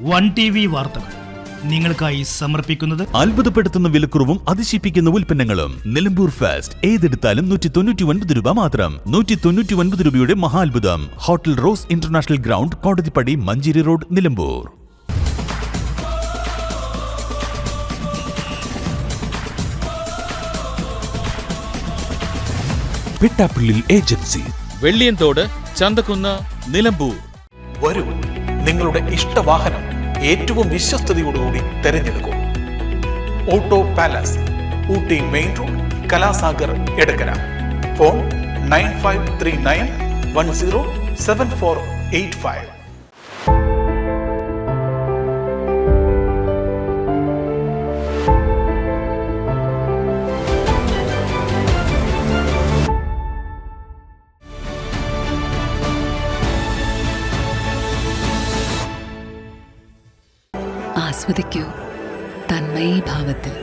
One TV വാർത്തകൾ നിങ്ങൾക്കായി സമർപ്പിക്കുന്നത് അത്ഭുതപ്പെടുത്തുന്ന വിലക്കുറവും അതിശയിപ്പിക്കുന്ന ഉൽപ്പന്നങ്ങളും. നിലമ്പൂർ ഫാസ്റ്റ് ഏതെടുത്താലും 199 രൂപ മാത്രം. 199 രൂപയുടെ മഹാത്ഭുതം. Hotel Rose international ground, Kodathippadi, Manjeri road, Nilambur. Pittappillil agency, Velliyanthode, Chanthakkunnu, Nilambur. വരൂ, നിങ്ങളുടെ ഇഷ്ടവാഹനം ഏറ്റവും വിശ്വസ്തയോടുകൂടി തെരഞ്ഞെടുക്കൂ. Auto palace, Ooty main road, Kalasagar, Edakkara. Phone 9539107485. ആസ്വദിക്കൂ തന്മയി ഭാവത്തിൽ.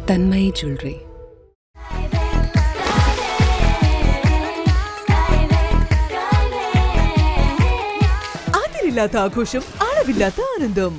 തന്മയി ജ്വല്ലറി. അതിരില്ലാത്ത ആഘോഷം, അളവില്ലാത്ത ആനന്ദം.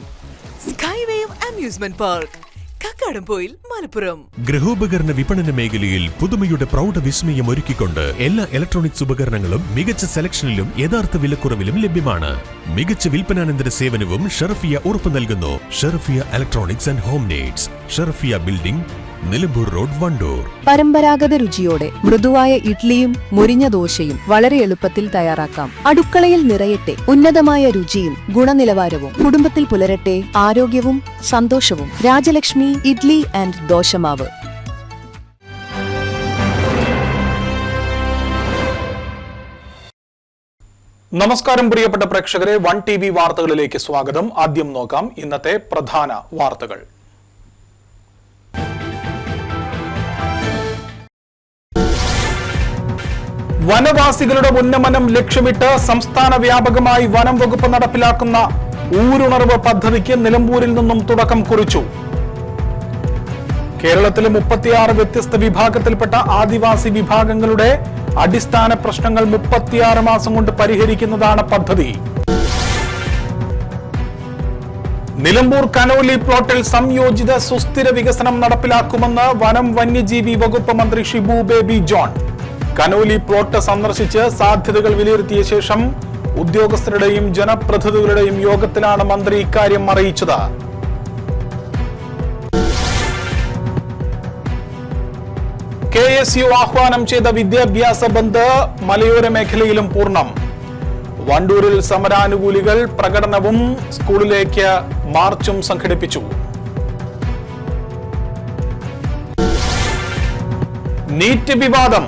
Skywave amusement park, Kakkadampoyil, Malappuram. ഗൃഹോപകരണ വിപണന മേഖലയിൽ പുതുമയുടെ പ്രൗഢ വിസ്മയം ഒരുക്കിക്കൊണ്ട് എല്ലാ ഇലക്ട്രോണിക്സ് ഉപകരണങ്ങളും മികച്ച സെലക്ഷനിലും യഥാർത്ഥ വിലക്കുറവിലും ലഭ്യമാണ്. മികച്ച വിൽപ്പനാനന്തര സേവനവും ഷറഫിയ ഉറപ്പു നൽകുന്നു. Sharafiya electronics and home needs, Sharafiya building, Nilambur road, Wandoor. പരമ്പരാഗത രുചിയോടെ മൃദുവായ ഇഡ്ലിയും മുരിഞ്ഞ ദോശയും വളരെ എളുപ്പത്തിൽ തയ്യാറാക്കാം. അടുക്കളയിൽ നിറയട്ടെ ഉന്നതമായ രുചിയും ഗുണനിലവാരവും. കുടുംബത്തിൽ പുലരട്ടെ ആരോഗ്യവും സന്തോഷവും. രാജലക്ഷ്മി ഇഡ്ലി ആൻഡ് ദോശമാവ്. നമസ്കാരം പ്രിയപ്പെട്ട പ്രേക്ഷകരെ, വൺ TV വാർത്തകളിലേക്ക് സ്വാഗതം. ആദ്യം നോക്കാം ഇന്നത്തെ പ്രധാന വാർത്തകൾ. വനവാസികളുടെ ഉന്നമനം ലക്ഷ്യമിട്ട് സംസ്ഥാന വ്യാപകമായി വനം വകുപ്പ് നടപ്പിലാക്കുന്ന ഊരുണർവ് പദ്ധതിക്ക് നിലമ്പൂരിൽ നിന്നും തുടക്കം കുറിച്ചു. കേരളത്തിലെ 36 വ്യത്യസ്ത വിഭാഗത്തിൽപ്പെട്ട ആദിവാസി വിഭാഗങ്ങളുടെ അടിസ്ഥാന പ്രശ്നങ്ങൾ 36 മാസം കൊണ്ട് പരിഹരിക്കുന്നതാണ് പദ്ധതി. നിലമ്പൂർ കനോലി പ്ലോട്ടിൽ സംയോജിത സുസ്ഥിര വികസനം നടപ്പിലാക്കുമെന്ന് വനം വന്യജീവി വകുപ്പ് മന്ത്രി ഷിബു ബേബി ജോൺ. കനോലി പ്ലോട്ട് സന്ദർശിച്ച് സാധ്യതകൾ വിലയിരുത്തിയ ശേഷം ഉദ്യോഗസ്ഥരുടെയും ജനപ്രതിനിധികളുടെയും യോഗത്തിലാണ് മന്ത്രി ഇക്കാര്യം അറിയിച്ചത്. KSU ആഹ്വാനം ചെയ്ത വിദ്യാഭ്യാസ ബന്ദ് മലയോര മേഖലയിലും പൂർണ്ണം. വണ്ടൂരിൽ സമരാനുകൂലികൾ പ്രകടനവും സ്കൂളിലേക്ക് മാർച്ചും സംഘടിപ്പിച്ചു. നീറ്റ് വിവാദം.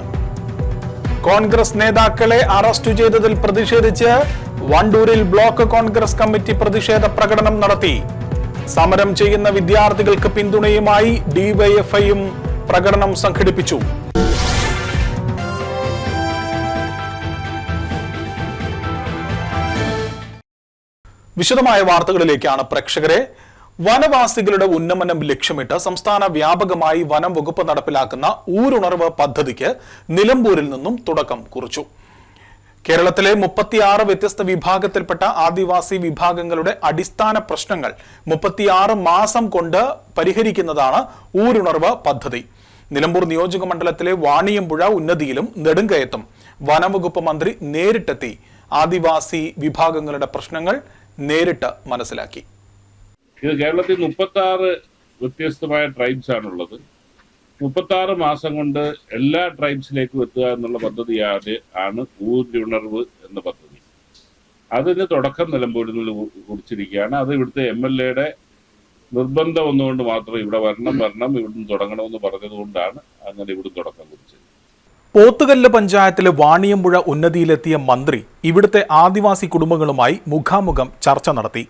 കോൺഗ്രസ് നേതാക്കളെ അറസ്റ്റ് ചെയ്തതിൽ പ്രതിഷേധിച്ച് വണ്ടൂരിൽ ബ്ലോക്ക് കോൺഗ്രസ് കമ്മിറ്റി പ്രതിഷേധ പ്രകടനം നടത്തി. സമരം ചെയ്യുന്ന വിദ്യാർത്ഥികൾക്ക് പിന്തുണയുമായി DYFIയും പ്രകടനം സംഘടിപ്പിച്ചു. വിശദമായ വാർത്തകളിലേക്കാണ് പ്രേക്ഷകരെ. വനവാസികളുടെ ഉന്നമനം ലക്ഷ്യമിട്ട് സംസ്ഥാന വ്യാപകമായി വനം വകുപ്പ് നടപ്പിലാക്കുന്ന ഊരുണർവ് പദ്ധതിക്ക് നിലമ്പൂരിൽ നിന്നും തുടക്കം കുറിച്ചു. കേരളത്തിലെ 36 വ്യത്യസ്ത വിഭാഗത്തിൽപ്പെട്ട ആദിവാസി വിഭാഗങ്ങളുടെ അടിസ്ഥാന പ്രശ്നങ്ങൾ 36 മാസം കൊണ്ട് പരിഹരിക്കുന്നതാണ് ഊരുണർവ് പദ്ധതി. നിലമ്പൂർ നിയോജക മണ്ഡലത്തിലെ വാണിയമ്പുഴ ഉന്നതിയിലും നെടുങ്കയത്തും വനംവകുപ്പ് മന്ത്രി നേരിട്ടെത്തി ആദിവാസി വിഭാഗങ്ങളുടെ പ്രശ്നങ്ങൾ നേരിട്ട് മനസ്സിലാക്കി. ഇത് കേരളത്തിൽ 36 വ്യത്യസ്തമായ ട്രൈബ്സ് ആണുള്ളത്. 36 മാസം കൊണ്ട് എല്ലാ ട്രൈബ്സിലേക്കും എത്തുക എന്നുള്ള പദ്ധതിയാണ് ഊരുണർവ് എന്ന പദ്ധതി. അതിന് തുടക്കം നിലമ്പൂരിൽ കുറിച്ചിരിക്കുകയാണ്. അത് ഇവിടുത്തെ MLAയുടെ നിർബന്ധം ഒന്നുകൊണ്ട് മാത്രം ഇവിടെ വരണം ഇവിടുന്ന് തുടങ്ങണമെന്ന് പറഞ്ഞതുകൊണ്ടാണ് അങ്ങനെ ഇവിടുന്ന് തുടക്കം കുറിച്ചത്. പോത്തുകല്ല് പഞ്ചായത്തിലെ വാണിയമ്പുഴ ഉന്നതിയിലെത്തിയ മന്ത്രി ഇവിടുത്തെ ആദിവാസി കുടുംബങ്ങളുമായി മുഖാമുഖം ചർച്ച നടത്തി.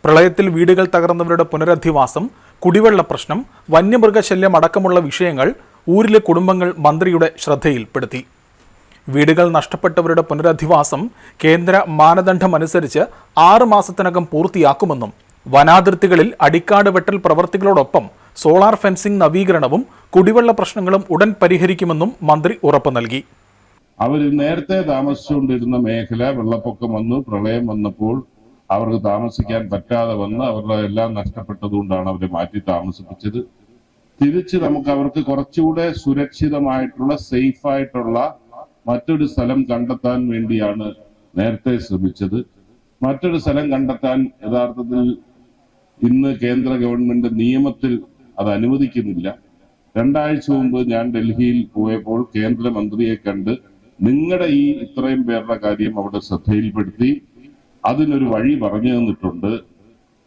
പ്രളയത്തിൽ വീടുകൾ തകർന്നവരുടെ പുനരധിവാസം, കുടിവെള്ള പ്രശ്നം, വന്യമൃഗശല്യം അടക്കമുള്ള വിഷയങ്ങൾ ഊരിലെ കുടുംബങ്ങൾ മന്ത്രിയുടെ ശ്രദ്ധയിൽപ്പെടുത്തി. വീടുകൾ നഷ്ടപ്പെട്ടവരുടെ പുനരധിവാസം കേന്ദ്ര മാനദണ്ഡമനുസരിച്ച് 6 മാസത്തിനകം പൂർത്തിയാക്കുമെന്നും വനാതിർത്തികളിൽ അടിക്കാട് വെട്ടൽ പ്രവർത്തികളോടൊപ്പം സോളാർ ഫെൻസിംഗ് നവീകരണവും കുടിവെള്ള പ്രശ്നങ്ങളും ഉടൻ പരിഹരിക്കുമെന്നും മന്ത്രി ഉറപ്പു നൽകി. അവർ നേരത്തെ താമസിച്ചുകൊണ്ടിരുന്ന മേഖല വെള്ളപ്പൊക്കം വന്നു, പ്രളയം വന്നപ്പോൾ അവർക്ക് താമസിക്കാൻ പറ്റാതെ വന്ന് അവരുടെ എല്ലാം നഷ്ടപ്പെട്ടതുകൊണ്ടാണ് അവരെ മാറ്റി താമസിപ്പിച്ചത്. തിരിച്ച് നമുക്ക് അവർക്ക് കുറച്ചുകൂടെ സുരക്ഷിതമായിട്ടുള്ള സേഫ് ആയിട്ടുള്ള മറ്റൊരു സ്ഥലം കണ്ടെത്താൻ വേണ്ടിയാണ് നേരത്തെ ശ്രമിച്ചത്. മറ്റൊരു സ്ഥലം കണ്ടെത്താൻ യഥാർത്ഥത്തിൽ ഇന്ന് കേന്ദ്ര ഗവൺമെന്റ് നിയമത്തിൽ അത് അനുവദിക്കുന്നില്ല. 2 ആഴ്ച മുമ്പ് ഞാൻ ഡൽഹിയിൽ പോയപ്പോൾ കേന്ദ്രമന്ത്രിയെ കണ്ട് നിങ്ങളുടെ ഈ ഇത്രയും പേരുടെ കാര്യം അവിടെ ശ്രദ്ധയിൽപ്പെടുത്തി അതിനൊരു വഴി പറഞ്ഞു തന്നിട്ടുണ്ട്.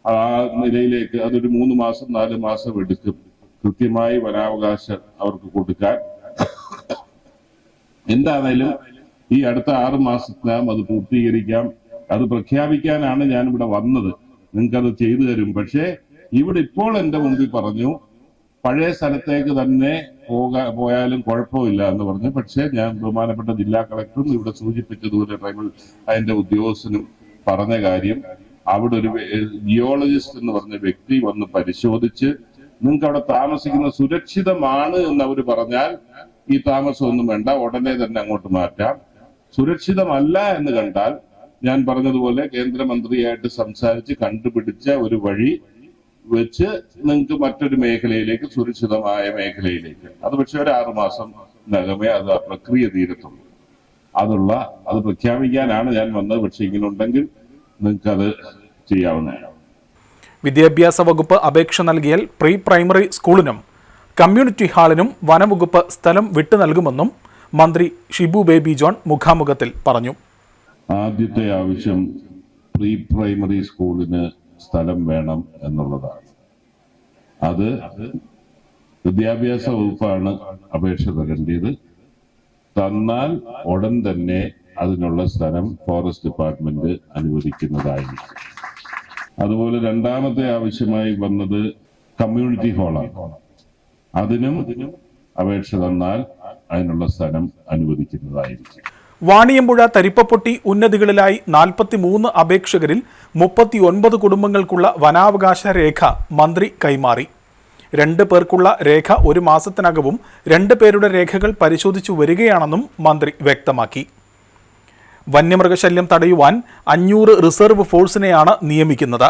ആ നിലയിലേക്ക് അതൊരു 3 മാസം 4 മാസം എടുക്കും കൃത്യമായി വനാവകാശം അവർക്ക് കൊടുക്കാൻ. എന്താണേലും ഈ അടുത്ത 6 മാസത്തിനകം അത് പൂർത്തീകരിക്കാം. അത് പ്രഖ്യാപിക്കാനാണ് ഞാൻ ഇവിടെ വന്നത്. നിങ്ങൾക്കത് ചെയ്തു തരും. പക്ഷേ ഇവിടെ ഇപ്പോൾ എന്റെ മുമ്പിൽ പറഞ്ഞു പഴയ സ്ഥലത്തേക്ക് തന്നെ പോയാലും കുഴപ്പമില്ല എന്ന് പറഞ്ഞു. പക്ഷേ ഞാൻ ബഹുമാനപ്പെട്ട ജില്ലാ കളക്ടറും ഇവിടെ സൂചിപ്പിച്ചതുപോലെ ട്രൈബൽ അതിന്റെ ഉദ്യോഗസ്ഥനും പറഞ്ഞ കാര്യം, അവിടെ ഒരു ജിയോളജിസ്റ്റ് എന്ന് പറഞ്ഞ വ്യക്തി വന്ന് പരിശോധിച്ച് നിങ്ങൾക്ക് അവിടെ താമസിക്കുന്ന സുരക്ഷിതമാണ് എന്ന് അവർ പറഞ്ഞാൽ ഈ താമസമൊന്നും വേണ്ട, ഉടനെ തന്നെ അങ്ങോട്ട് മാറ്റാം. സുരക്ഷിതമല്ല എന്ന് കണ്ടാൽ ഞാൻ പറഞ്ഞതുപോലെ കേന്ദ്രമന്ത്രിയായിട്ട് സംസാരിച്ച് കണ്ടുപിടിച്ച ഒരു വഴി വെച്ച് നിങ്ങൾക്ക് മറ്റൊരു മേഖലയിലേക്ക്, സുരക്ഷിതമായ മേഖലയിലേക്ക്, അത് പക്ഷെ ഒരു 6 മാസത്തിനകമേ അത് ആ പ്രക്രിയ തീരത്തുള്ളൂ. അത് പ്രഖ്യാപിക്കാനാണ് ഞാൻ വന്നത്. പക്ഷെ ഇങ്ങനെ ഉണ്ടെങ്കിൽ നിങ്ങൾക്ക് അത് ചെയ്യാവുന്നതാണ്. വിദ്യാഭ്യാസ വകുപ്പ് അപേക്ഷ നൽകിയാൽ പ്രീ പ്രൈമറി സ്കൂളിനും കമ്മ്യൂണിറ്റി ഹാളിനും വനംവകുപ്പ് സ്ഥലം വിട്ടു നൽകുമെന്നും മന്ത്രി ഷിബു ബേബി ജോൺ മുഖാമുഖത്തിൽ പറഞ്ഞു. ആദ്യത്തെ ആവശ്യം പ്രീ പ്രൈമറി സ്കൂളിന് സ്ഥലം വേണം എന്നുള്ളതാണ്. അത് വിദ്യാഭ്യാസ വകുപ്പാണ് അപേക്ഷ തരേണ്ടത്. തന്നാൽ ഉടൻ തന്നെ അതിനുള്ള സ്ഥലം ഫോറസ്റ്റ് ഡിപ്പാർട്ട്മെന്റ് അനുവദിക്കുന്നതായിരിക്കും. അതുപോലെ രണ്ടാമത്തെ ആവശ്യമായി വന്നത് കമ്മ്യൂണിറ്റി ഹാളാണ്. അതിനും അപേക്ഷ തന്നാൽ അതിനുള്ള സ്ഥലം അനുവദിക്കുന്നതായിരിക്കും. വാണിയമ്പുഴ തരിപ്പപ്പൊട്ടി ഉന്നതികളിലായി 43 അപേക്ഷകരിൽ 39 കുടുംബങ്ങൾക്കുള്ള വനാവകാശ രേഖ മന്ത്രി കൈമാറി. 2 പേർക്കുള്ള രേഖ 1 മാസത്തിനകവും 2 പേരുടെ രേഖകൾ പരിശോധിച്ചു വരികയാണെന്നും മന്ത്രി വ്യക്തമാക്കി. വന്യമൃഗശല്യം തടയുവാൻ 500 റിസർവ് ഫോഴ്സിനെയാണ് നിയമിക്കുന്നത്.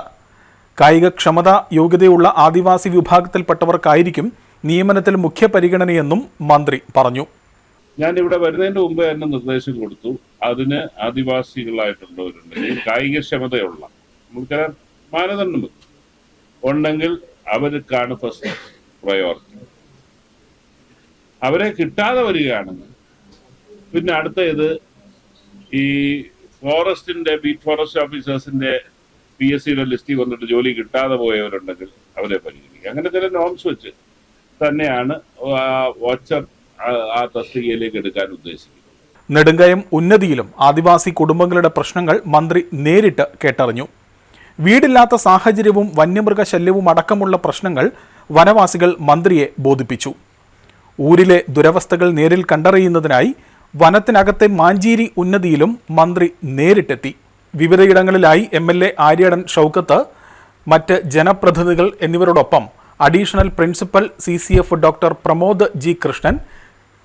കായികക്ഷമത യോഗ്യതയുള്ള ആദിവാസി വിഭാഗത്തിൽപ്പെട്ടവർക്കായിരിക്കും നിയമനത്തിൽ മുഖ്യ പരിഗണനയെന്നും മന്ത്രി പറഞ്ഞു. ഞാൻ ഇവിടെ വരുന്നതിന് മുമ്പ് തന്നെ നിർദ്ദേശം കൊടുത്തു. അതിന് ആദിവാസികളായിട്ടുള്ളവരുണ്ടെങ്കിൽ കായികക്ഷമതയുള്ള നമുക്കറിയാം മാനദണ്ഡം ഉണ്ടെങ്കിൽ അവർക്കാണ് ഫസ്റ്റ് പ്രയോറിറ്റി. അവരെ കിട്ടാതെ വരികയാണെങ്കിൽ പിന്നെ അടുത്ത ഇത് ഈ ഫോറസ്റ്റിന്റെ ബീറ്റ് ഫോറസ്റ്റ് ഓഫീസേഴ്സിന്റെ PSCയുടെ ലിസ്റ്റിൽ വന്നിട്ട് ജോലി കിട്ടാതെ പോയവരുണ്ടെങ്കിൽ അവരെ പരിഗണിക്കുക. അങ്ങനെ ചില നോംസ് വെച്ച് തന്നെയാണ് വാച്ചർ ആ തസ്തികയിലേക്ക് എടുക്കാൻ ഉദ്ദേശിക്കുന്നത്. നെടുങ്കയം ഉന്നതിയിലും ആദിവാസി കുടുംബങ്ങളുടെ പ്രശ്നങ്ങൾ മന്ത്രി നേരിട്ട് കേട്ടറിഞ്ഞു. വീടില്ലാത്ത സാഹചര്യവും വന്യമൃഗശല്യവും അടക്കമുള്ള പ്രശ്നങ്ങൾ വനവാസികൾ മന്ത്രിയെ ബോധിപ്പിച്ചു. ഊരിലെ ദുരവസ്ഥകൾ നേരിൽ കണ്ടറിയുന്നതിനായി വനത്തിനകത്തെ മാഞ്ചേരി ഉന്നതിയിലും മന്ത്രി നേരിട്ടെത്തി. വിവിധയിടങ്ങളിലായി MLA ആര്യാടൻ ഷൗക്കത്ത്, മറ്റ് ജനപ്രതിനിധികൾ എന്നിവരോടൊപ്പം additional principal CCF doctor Pramod G Krishnan,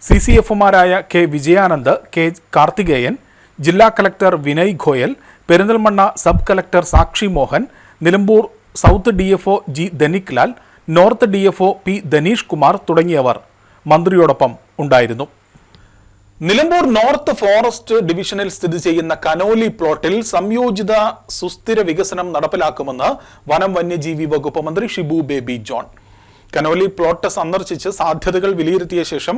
CCFമാരായ K വിജയാനന്ദ്, K കാർത്തികേയൻ, ജില്ലാ collector Vinay Goyal, Perinthalmanna sub collector Sakshi Mohan, Nilambur south DFO G Dhanik Lal, north DFO P Dhaneesh Kumar തുടങ്ങിയവർ മന്ത്രിയോടൊപ്പം ഉണ്ടായിരുന്നു. നിലമ്പൂർ നോർത്ത് ഫോറസ്റ്റ് ഡിവിഷനിൽ സ്ഥിതി ചെയ്യുന്ന കനോലി പ്ലോട്ടിൽ സംയോജിത സുസ്ഥിര വികസനം നടപ്പിലാക്കുമെന്ന് വനം വന്യജീവി വകുപ്പ് മന്ത്രി ഷിബു ബേബി ജോൺ. കനോലി പ്ലോട്ട് സന്ദർശിച്ച് സാധ്യതകൾ വിലയിരുത്തിയ ശേഷം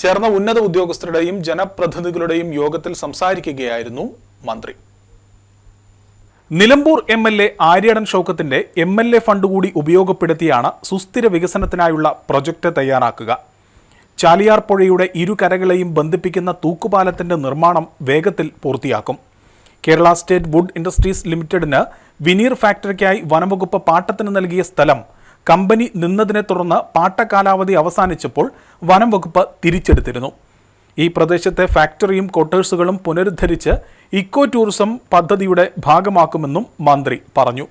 ചേർന്ന ഉന്നത ഉദ്യോഗസ്ഥരുടെയും ജനപ്രതിനിധികളുടെയും യോഗത്തിൽ സംസാരിക്കുകയായിരുന്നു മന്ത്രി. നിലമ്പൂർ MLA ആര്യാടൻ ഷൗക്കത്തിന്റെ MLA ഫണ്ട് കൂടി ഉപയോഗപ്പെടുത്തിയാണ് സുസ്ഥിര വികസനത്തിനായുള്ള പ്രൊജക്ട് തയ്യാറാക്കുക. ചാലിയാർ പുഴയുടെ ഇരുകരകളെയും ബന്ധിപ്പിക്കുന്ന തൂക്കുപാലത്തിന്റെ നിർമ്മാണം വേഗത്തിൽ പൂർത്തിയാക്കും. കേരള സ്റ്റേറ്റ് വുഡ് ഇൻഡസ്ട്രീസ് ലിമിറ്റഡിന് വിനീർ ഫാക്ടറിക്കായി വനംവകുപ്പ് പാട്ടത്തിന് നൽകിയ സ്ഥലം കമ്പനി നിന്നതിനെ തുടർന്ന് പാട്ട കാലാവധി അവസാനിച്ചപ്പോൾ വനം വകുപ്പ് തിരിച്ചെടുത്തിരുന്നു. ഈ പ്രദേശത്തെ ഫാക്ടറിയും ക്വാർട്ടേഴ്സുകളും പുനരുദ്ധരിച്ച് ഇക്കോ ടൂറിസം പദ്ധതിയുടെ ഭാഗമാക്കുമെന്നും മന്ത്രി പറഞ്ഞു.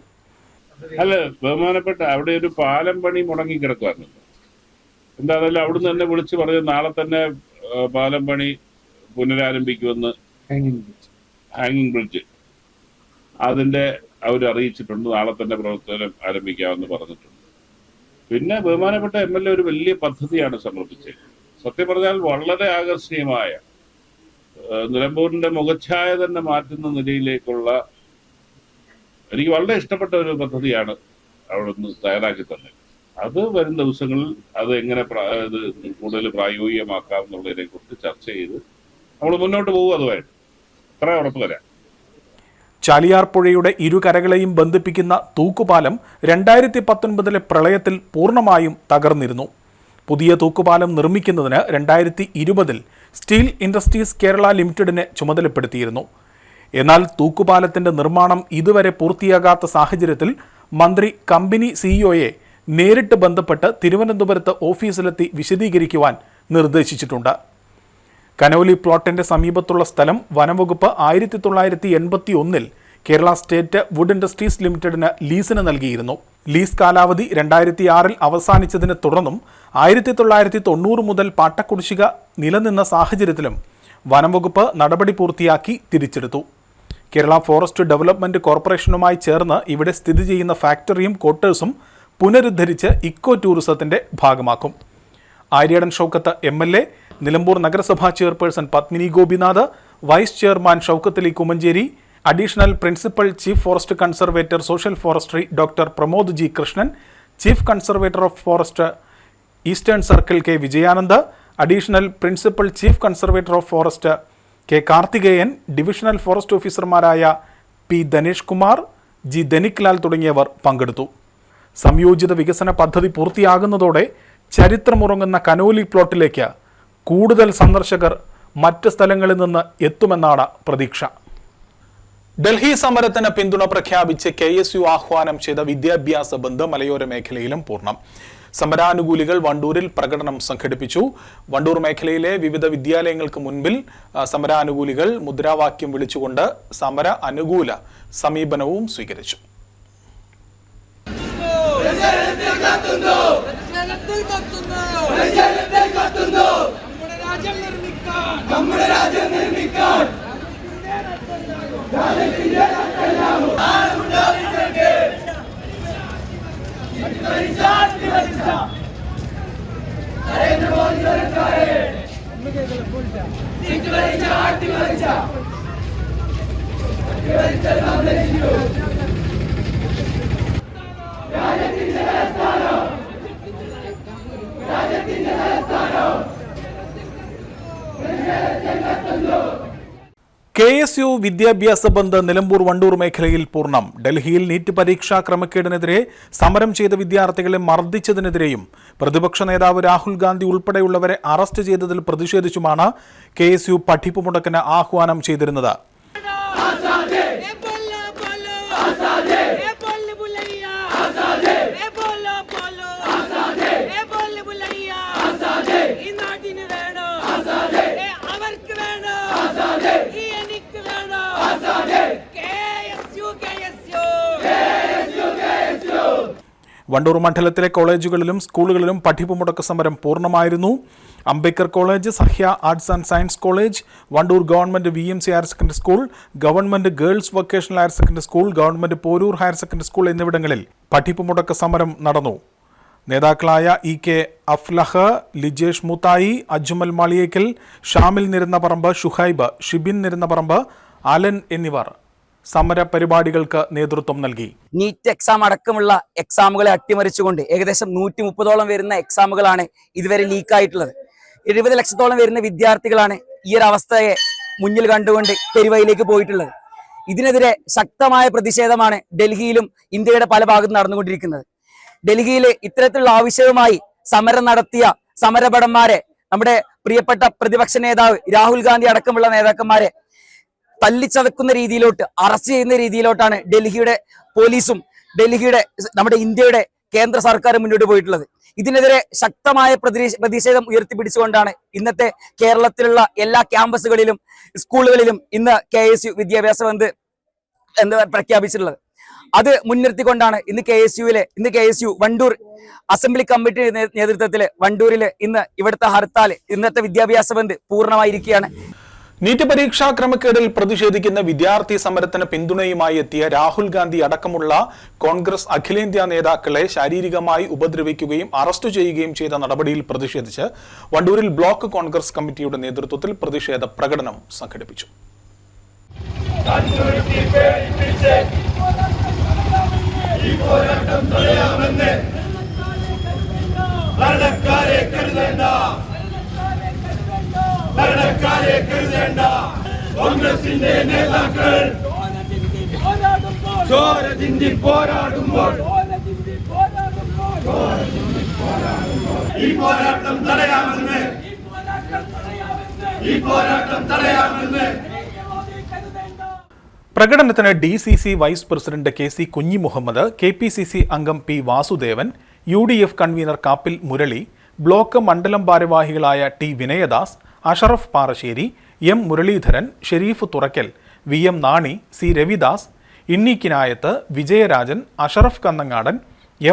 അല്ല, ബഹുമാനപ്പെട്ട അവിടെ ഒരു പാലം പണി മുടങ്ങി കിടക്കുവായിരുന്നു. എന്താണെങ്കിലും അവിടുന്ന് തന്നെ വിളിച്ചു പറഞ്ഞു നാളെ തന്നെ പാലം പണി പുനരാരംഭിക്കുമെന്ന്. ഹാങ്ങിങ് ബ്രിഡ്ജ് അതിന്റെ അവർ അറിയിച്ചിട്ടുണ്ട്. നാളെ തന്നെ പ്രവർത്തനം ആരംഭിക്കാമെന്ന് പറഞ്ഞിട്ടുണ്ട്. പിന്നെ ബഹുമാനപ്പെട്ട MLA ഒരു വലിയ പദ്ധതിയാണ് സമർപ്പിച്ചത്. സത്യം പറഞ്ഞാൽ വളരെ ആകർഷണീയമായ, നിലമ്പൂരിന്റെ മുഖച്ഛായ തന്നെ മാറ്റുന്ന നിലയിലേക്കുള്ള, എനിക്ക് വളരെ ഇഷ്ടപ്പെട്ട ഒരു പദ്ധതിയാണ് അവിടെ നിന്ന് തയ്യാറാക്കി തന്നെ. അത് വരും ദിവസങ്ങളിൽ അത് എങ്ങനെ ഇത് കൂടുതൽ പ്രായോഗികമാക്കാം എന്നുള്ളതിനെ കുറിച്ച് ചർച്ച ചെയ്ത് നമ്മൾ മുന്നോട്ട് പോകും. അതുമായിട്ട് അത്ര ഉറപ്പ് തരാം. ചാലിയാർ പുഴയുടെ ഇരുകരകളെയും ബന്ധിപ്പിക്കുന്ന തൂക്കുപാലം 2019 പ്രളയത്തിൽ പൂർണ്ണമായും തകർന്നിരുന്നു. പുതിയ തൂക്കുപാലം നിർമ്മിക്കുന്നതിന് 2020 സ്റ്റീൽ ഇൻഡസ്ട്രീസ് കേരള ലിമിറ്റഡിനെ ചുമതലപ്പെടുത്തിയിരുന്നു. എന്നാൽ തൂക്കുപാലത്തിന്റെ നിർമ്മാണം ഇതുവരെ പൂർത്തിയാകാത്ത സാഹചര്യത്തിൽ മന്ത്രി കമ്പനി സിഇഒയെ നേരിട്ട് ബന്ധപ്പെട്ട് തിരുവനന്തപുരത്ത് ഓഫീസിലെത്തി വിശദീകരിക്കുവാൻ നിർദ്ദേശിച്ചിട്ടുണ്ട്. കനോലി പ്ലോട്ടിന്റെ സമീപത്തുള്ള സ്ഥലം വനംവകുപ്പ് 1981 കേരള സ്റ്റേറ്റ് വുഡ് ഇൻഡസ്ട്രീസ് ലിമിറ്റഡിന് ലീസിന് നൽകിയിരുന്നു. ലീസ് കാലാവധി 2006 അവസാനിച്ചതിനെ തുടർന്നും 1990 മുതൽ പാട്ടക്കുടിശ്ശിക നിലനിന്ന സാഹചര്യത്തിലും വനംവകുപ്പ് നടപടി പൂർത്തിയാക്കി തിരിച്ചെടുത്തു. കേരള ഫോറസ്റ്റ് ഡെവലപ്മെന്റ് കോർപ്പറേഷനുമായി ചേർന്ന് ഇവിടെ സ്ഥിതി ചെയ്യുന്ന ഫാക്ടറിയും ക്വാർട്ടേഴ്സും പുനരുദ്ധരിച്ച് ഇക്കോ ടൂറിസത്തിന്റെ ഭാഗമാക്കും. ആര്യടൻ ഷൗക്കത്ത് MLA, നിലമ്പൂർ നഗരസഭാ chairperson Padmini Gopinath, vice chairman Shoukath Ali Kumancheri, additional principal chief forest conservator social forestry doctor Pramod G Krishnan, chief conservator of forest eastern circle K Vijayanand, additional principal chief conservator of forest K Karthikeyan, divisional forest ഓഫീസർമാരായ P Dhanesh Kumar, G Dhanik Lal തുടങ്ങിയവർ പങ്കെടുത്തു. സംയോജിത വികസന പദ്ധതി പൂർത്തിയാകുന്നതോടെ ചരിത്രമുറങ്ങുന്ന Conolly പ്ലോട്ടിലേക്ക് കൂടുതൽ സന്ദർശകർ മറ്റ് സ്ഥലങ്ങളിൽ നിന്ന് എത്തുമെന്നാണ് പ്രതീക്ഷ. ഡൽഹി സമരത്തിന് പിന്തുണ പ്രഖ്യാപിച്ച് KSU ആഹ്വാനം ചെയ്ത വിദ്യാഭ്യാസ ബന്ദ് മലയോര മേഖലയിലും പൂർണ്ണം. സമരാനുകൂലികൾ വണ്ടൂരിൽ പ്രകടനം സംഘടിപ്പിച്ചു. വണ്ടൂർ മേഖലയിലെ വിവിധ വിദ്യാലയങ്ങൾക്ക് മുൻപിൽ സമരാനുകൂലികൾ മുദ്രാവാക്യം വിളിച്ചുകൊണ്ട് സമര അനുകൂല സമീപനവും സ്വീകരിച്ചു. KSU വിദ്യാഭ്യാസ ബന്ദ് നിലമ്പൂർ വണ്ടൂർ മേഖലയിൽ പൂർണ്ണം. ഡൽഹിയിൽ നീറ്റ് പരീക്ഷാ ക്രമക്കേടിനെതിരെ സമരം ചെയ്ത വിദ്യാർത്ഥികളെ മർദ്ദിച്ചതിനെതിരെയും പ്രതിപക്ഷ നേതാവ് രാഹുൽ ഗാന്ധി ഉൾപ്പെടെയുള്ളവരെ അറസ്റ്റ് ചെയ്തതിൽ പ്രതിഷേധിച്ചുമാണ് KSU പഠിപ്പ് മുടക്കിന് ആഹ്വാനം ചെയ്തിരുന്നത്. വണ്ടൂർ മണ്ഡലത്തിലെ കോളേജുകളിലും സ്കൂളുകളിലും പഠിപ്പ് മുടക്ക് സമരം പൂർണ്ണമായിരുന്നു. Ambedkar college, Sahya arts and science college, Wandoor government VMC higher secondary school, government girls vocational higher secondary school, government Poroor higher secondary school എന്നിവിടങ്ങളിൽ പഠിപ്പ് മുടക്ക് സമരം നടന്നു. നേതാക്കളായ EK അഫ്ലഹ്, ലിജേഷ് മുത്തായി, അജ്മൽ മാളിയേക്കൽ, ഷാമിൽ നിരന്നപറമ്പ്, ഷുഹൈബ്, ഷിബിൻ നിരന്നപറമ്പ്, അലൻ എന്നിവർ സമര പരിപാടികൾക്ക് നേതൃത്വം നൽകി. നീറ്റ് എക്സാം അടക്കമുള്ള എക്സാമുകളെ അട്ടിമറിച്ചുകൊണ്ട് ഏകദേശം 130ഓളം വരുന്ന എക്സാമുകളാണ് ഇതുവരെ ലീക്കായിട്ടുള്ളത്. 70 ലക്ഷത്തോളം വരുന്ന വിദ്യാർത്ഥികളാണ് ഈ ഒരു അവസ്ഥയെ മുന്നിൽ കണ്ടുകൊണ്ട് തെരുവയിലേക്ക് പോയിട്ടുള്ളത്. ഇതിനെതിരെ ശക്തമായ പ്രതിഷേധമാണ് ഡൽഹിയിലും ഇന്ത്യയുടെ പല ഭാഗത്തും നടന്നുകൊണ്ടിരിക്കുന്നത്. ഡൽഹിയിൽ ഇത്തരത്തിലുള്ള ആവശ്യവുമായി സമരം നടത്തിയ സമരഭടന്മാരെ, നമ്മുടെ പ്രിയപ്പെട്ട പ്രതിപക്ഷ നേതാവ് രാഹുൽ ഗാന്ധി അടക്കമുള്ള നേതാക്കന്മാരെ തല്ലിച്ചതക്കുന്ന രീതിയിലോട്ട്, അറസ്റ്റ് ചെയ്യുന്ന രീതിയിലോട്ടാണ് ഡൽഹിയുടെ പോലീസും നമ്മുടെ ഇന്ത്യയുടെ കേന്ദ്ര സർക്കാരും മുന്നോട്ട് പോയിട്ടുള്ളത്. ഇതിനെതിരെ ശക്തമായ പ്രതിഷേധം ഉയർത്തിപ്പിടിച്ചുകൊണ്ടാണ് ഇന്നത്തെ കേരളത്തിലുള്ള എല്ലാ ക്യാമ്പസുകളിലും സ്കൂളുകളിലും ഇന്ന് KSU വിദ്യാഭ്യാസ ബന്ദ് എന്ന് പ്രഖ്യാപിച്ചിട്ടുള്ളത്. അത് മുൻനിർത്തിക്കൊണ്ടാണ് ഇന്ന് KSU വണ്ടൂർ അസംബ്ലി കമ്മിറ്റി നേതൃത്വത്തിൽ വണ്ടൂരിൽ ഇന്ന് ഇവിടുത്തെ ഹർത്താൽ, ഇന്നത്തെ വിദ്യാഭ്യാസ ബന്ദ് പൂർണ്ണമായിരിക്കുകയാണ്. നീറ്റ് പരീക്ഷാ ക്രമക്കേടിൽ പ്രതിഷേധിക്കുന്ന വിദ്യാർത്ഥി സമരത്തിന് പിന്തുണയുമായി എത്തിയ രാഹുൽ ഗാന്ധി അടക്കമുള്ള കോൺഗ്രസ് അഖിലേന്ത്യാ നേതാക്കളെ ശാരീരികമായി ഉപദ്രവിക്കുകയും അറസ്റ്റ് ചെയ്യുകയും ചെയ്ത നടപടിയിൽ പ്രതിഷേധിച്ച് വണ്ടൂരിൽ ബ്ലോക്ക് കോൺഗ്രസ് കമ്മിറ്റിയുടെ നേതൃത്വത്തിൽ പ്രതിഷേധ പ്രകടനം സംഘടിപ്പിച്ചു. കോൺഗ്രസിന്റെ നേതാക്കൾ ചോര ചിന്തി പോരാടുമ്പോൾ ഈ പോരാട്ടം തടയാമെന്ന് പ്രകടനത്തിന് DCC vice president KC Kunhimuhammad, KPCC അംഗം P Vasudevan, UDF convener Kappil Murali, block മണ്ഡലം ഭാരവാഹികളായ T Vinayadas, Ashraf Parassery, M Muraleedharan, Sharif തുറക്കൽ, VM Nani, C Ravidas, ഇണ്ണി കിനായത്ത്, Vijayarajan, Ashraf Kannangadan,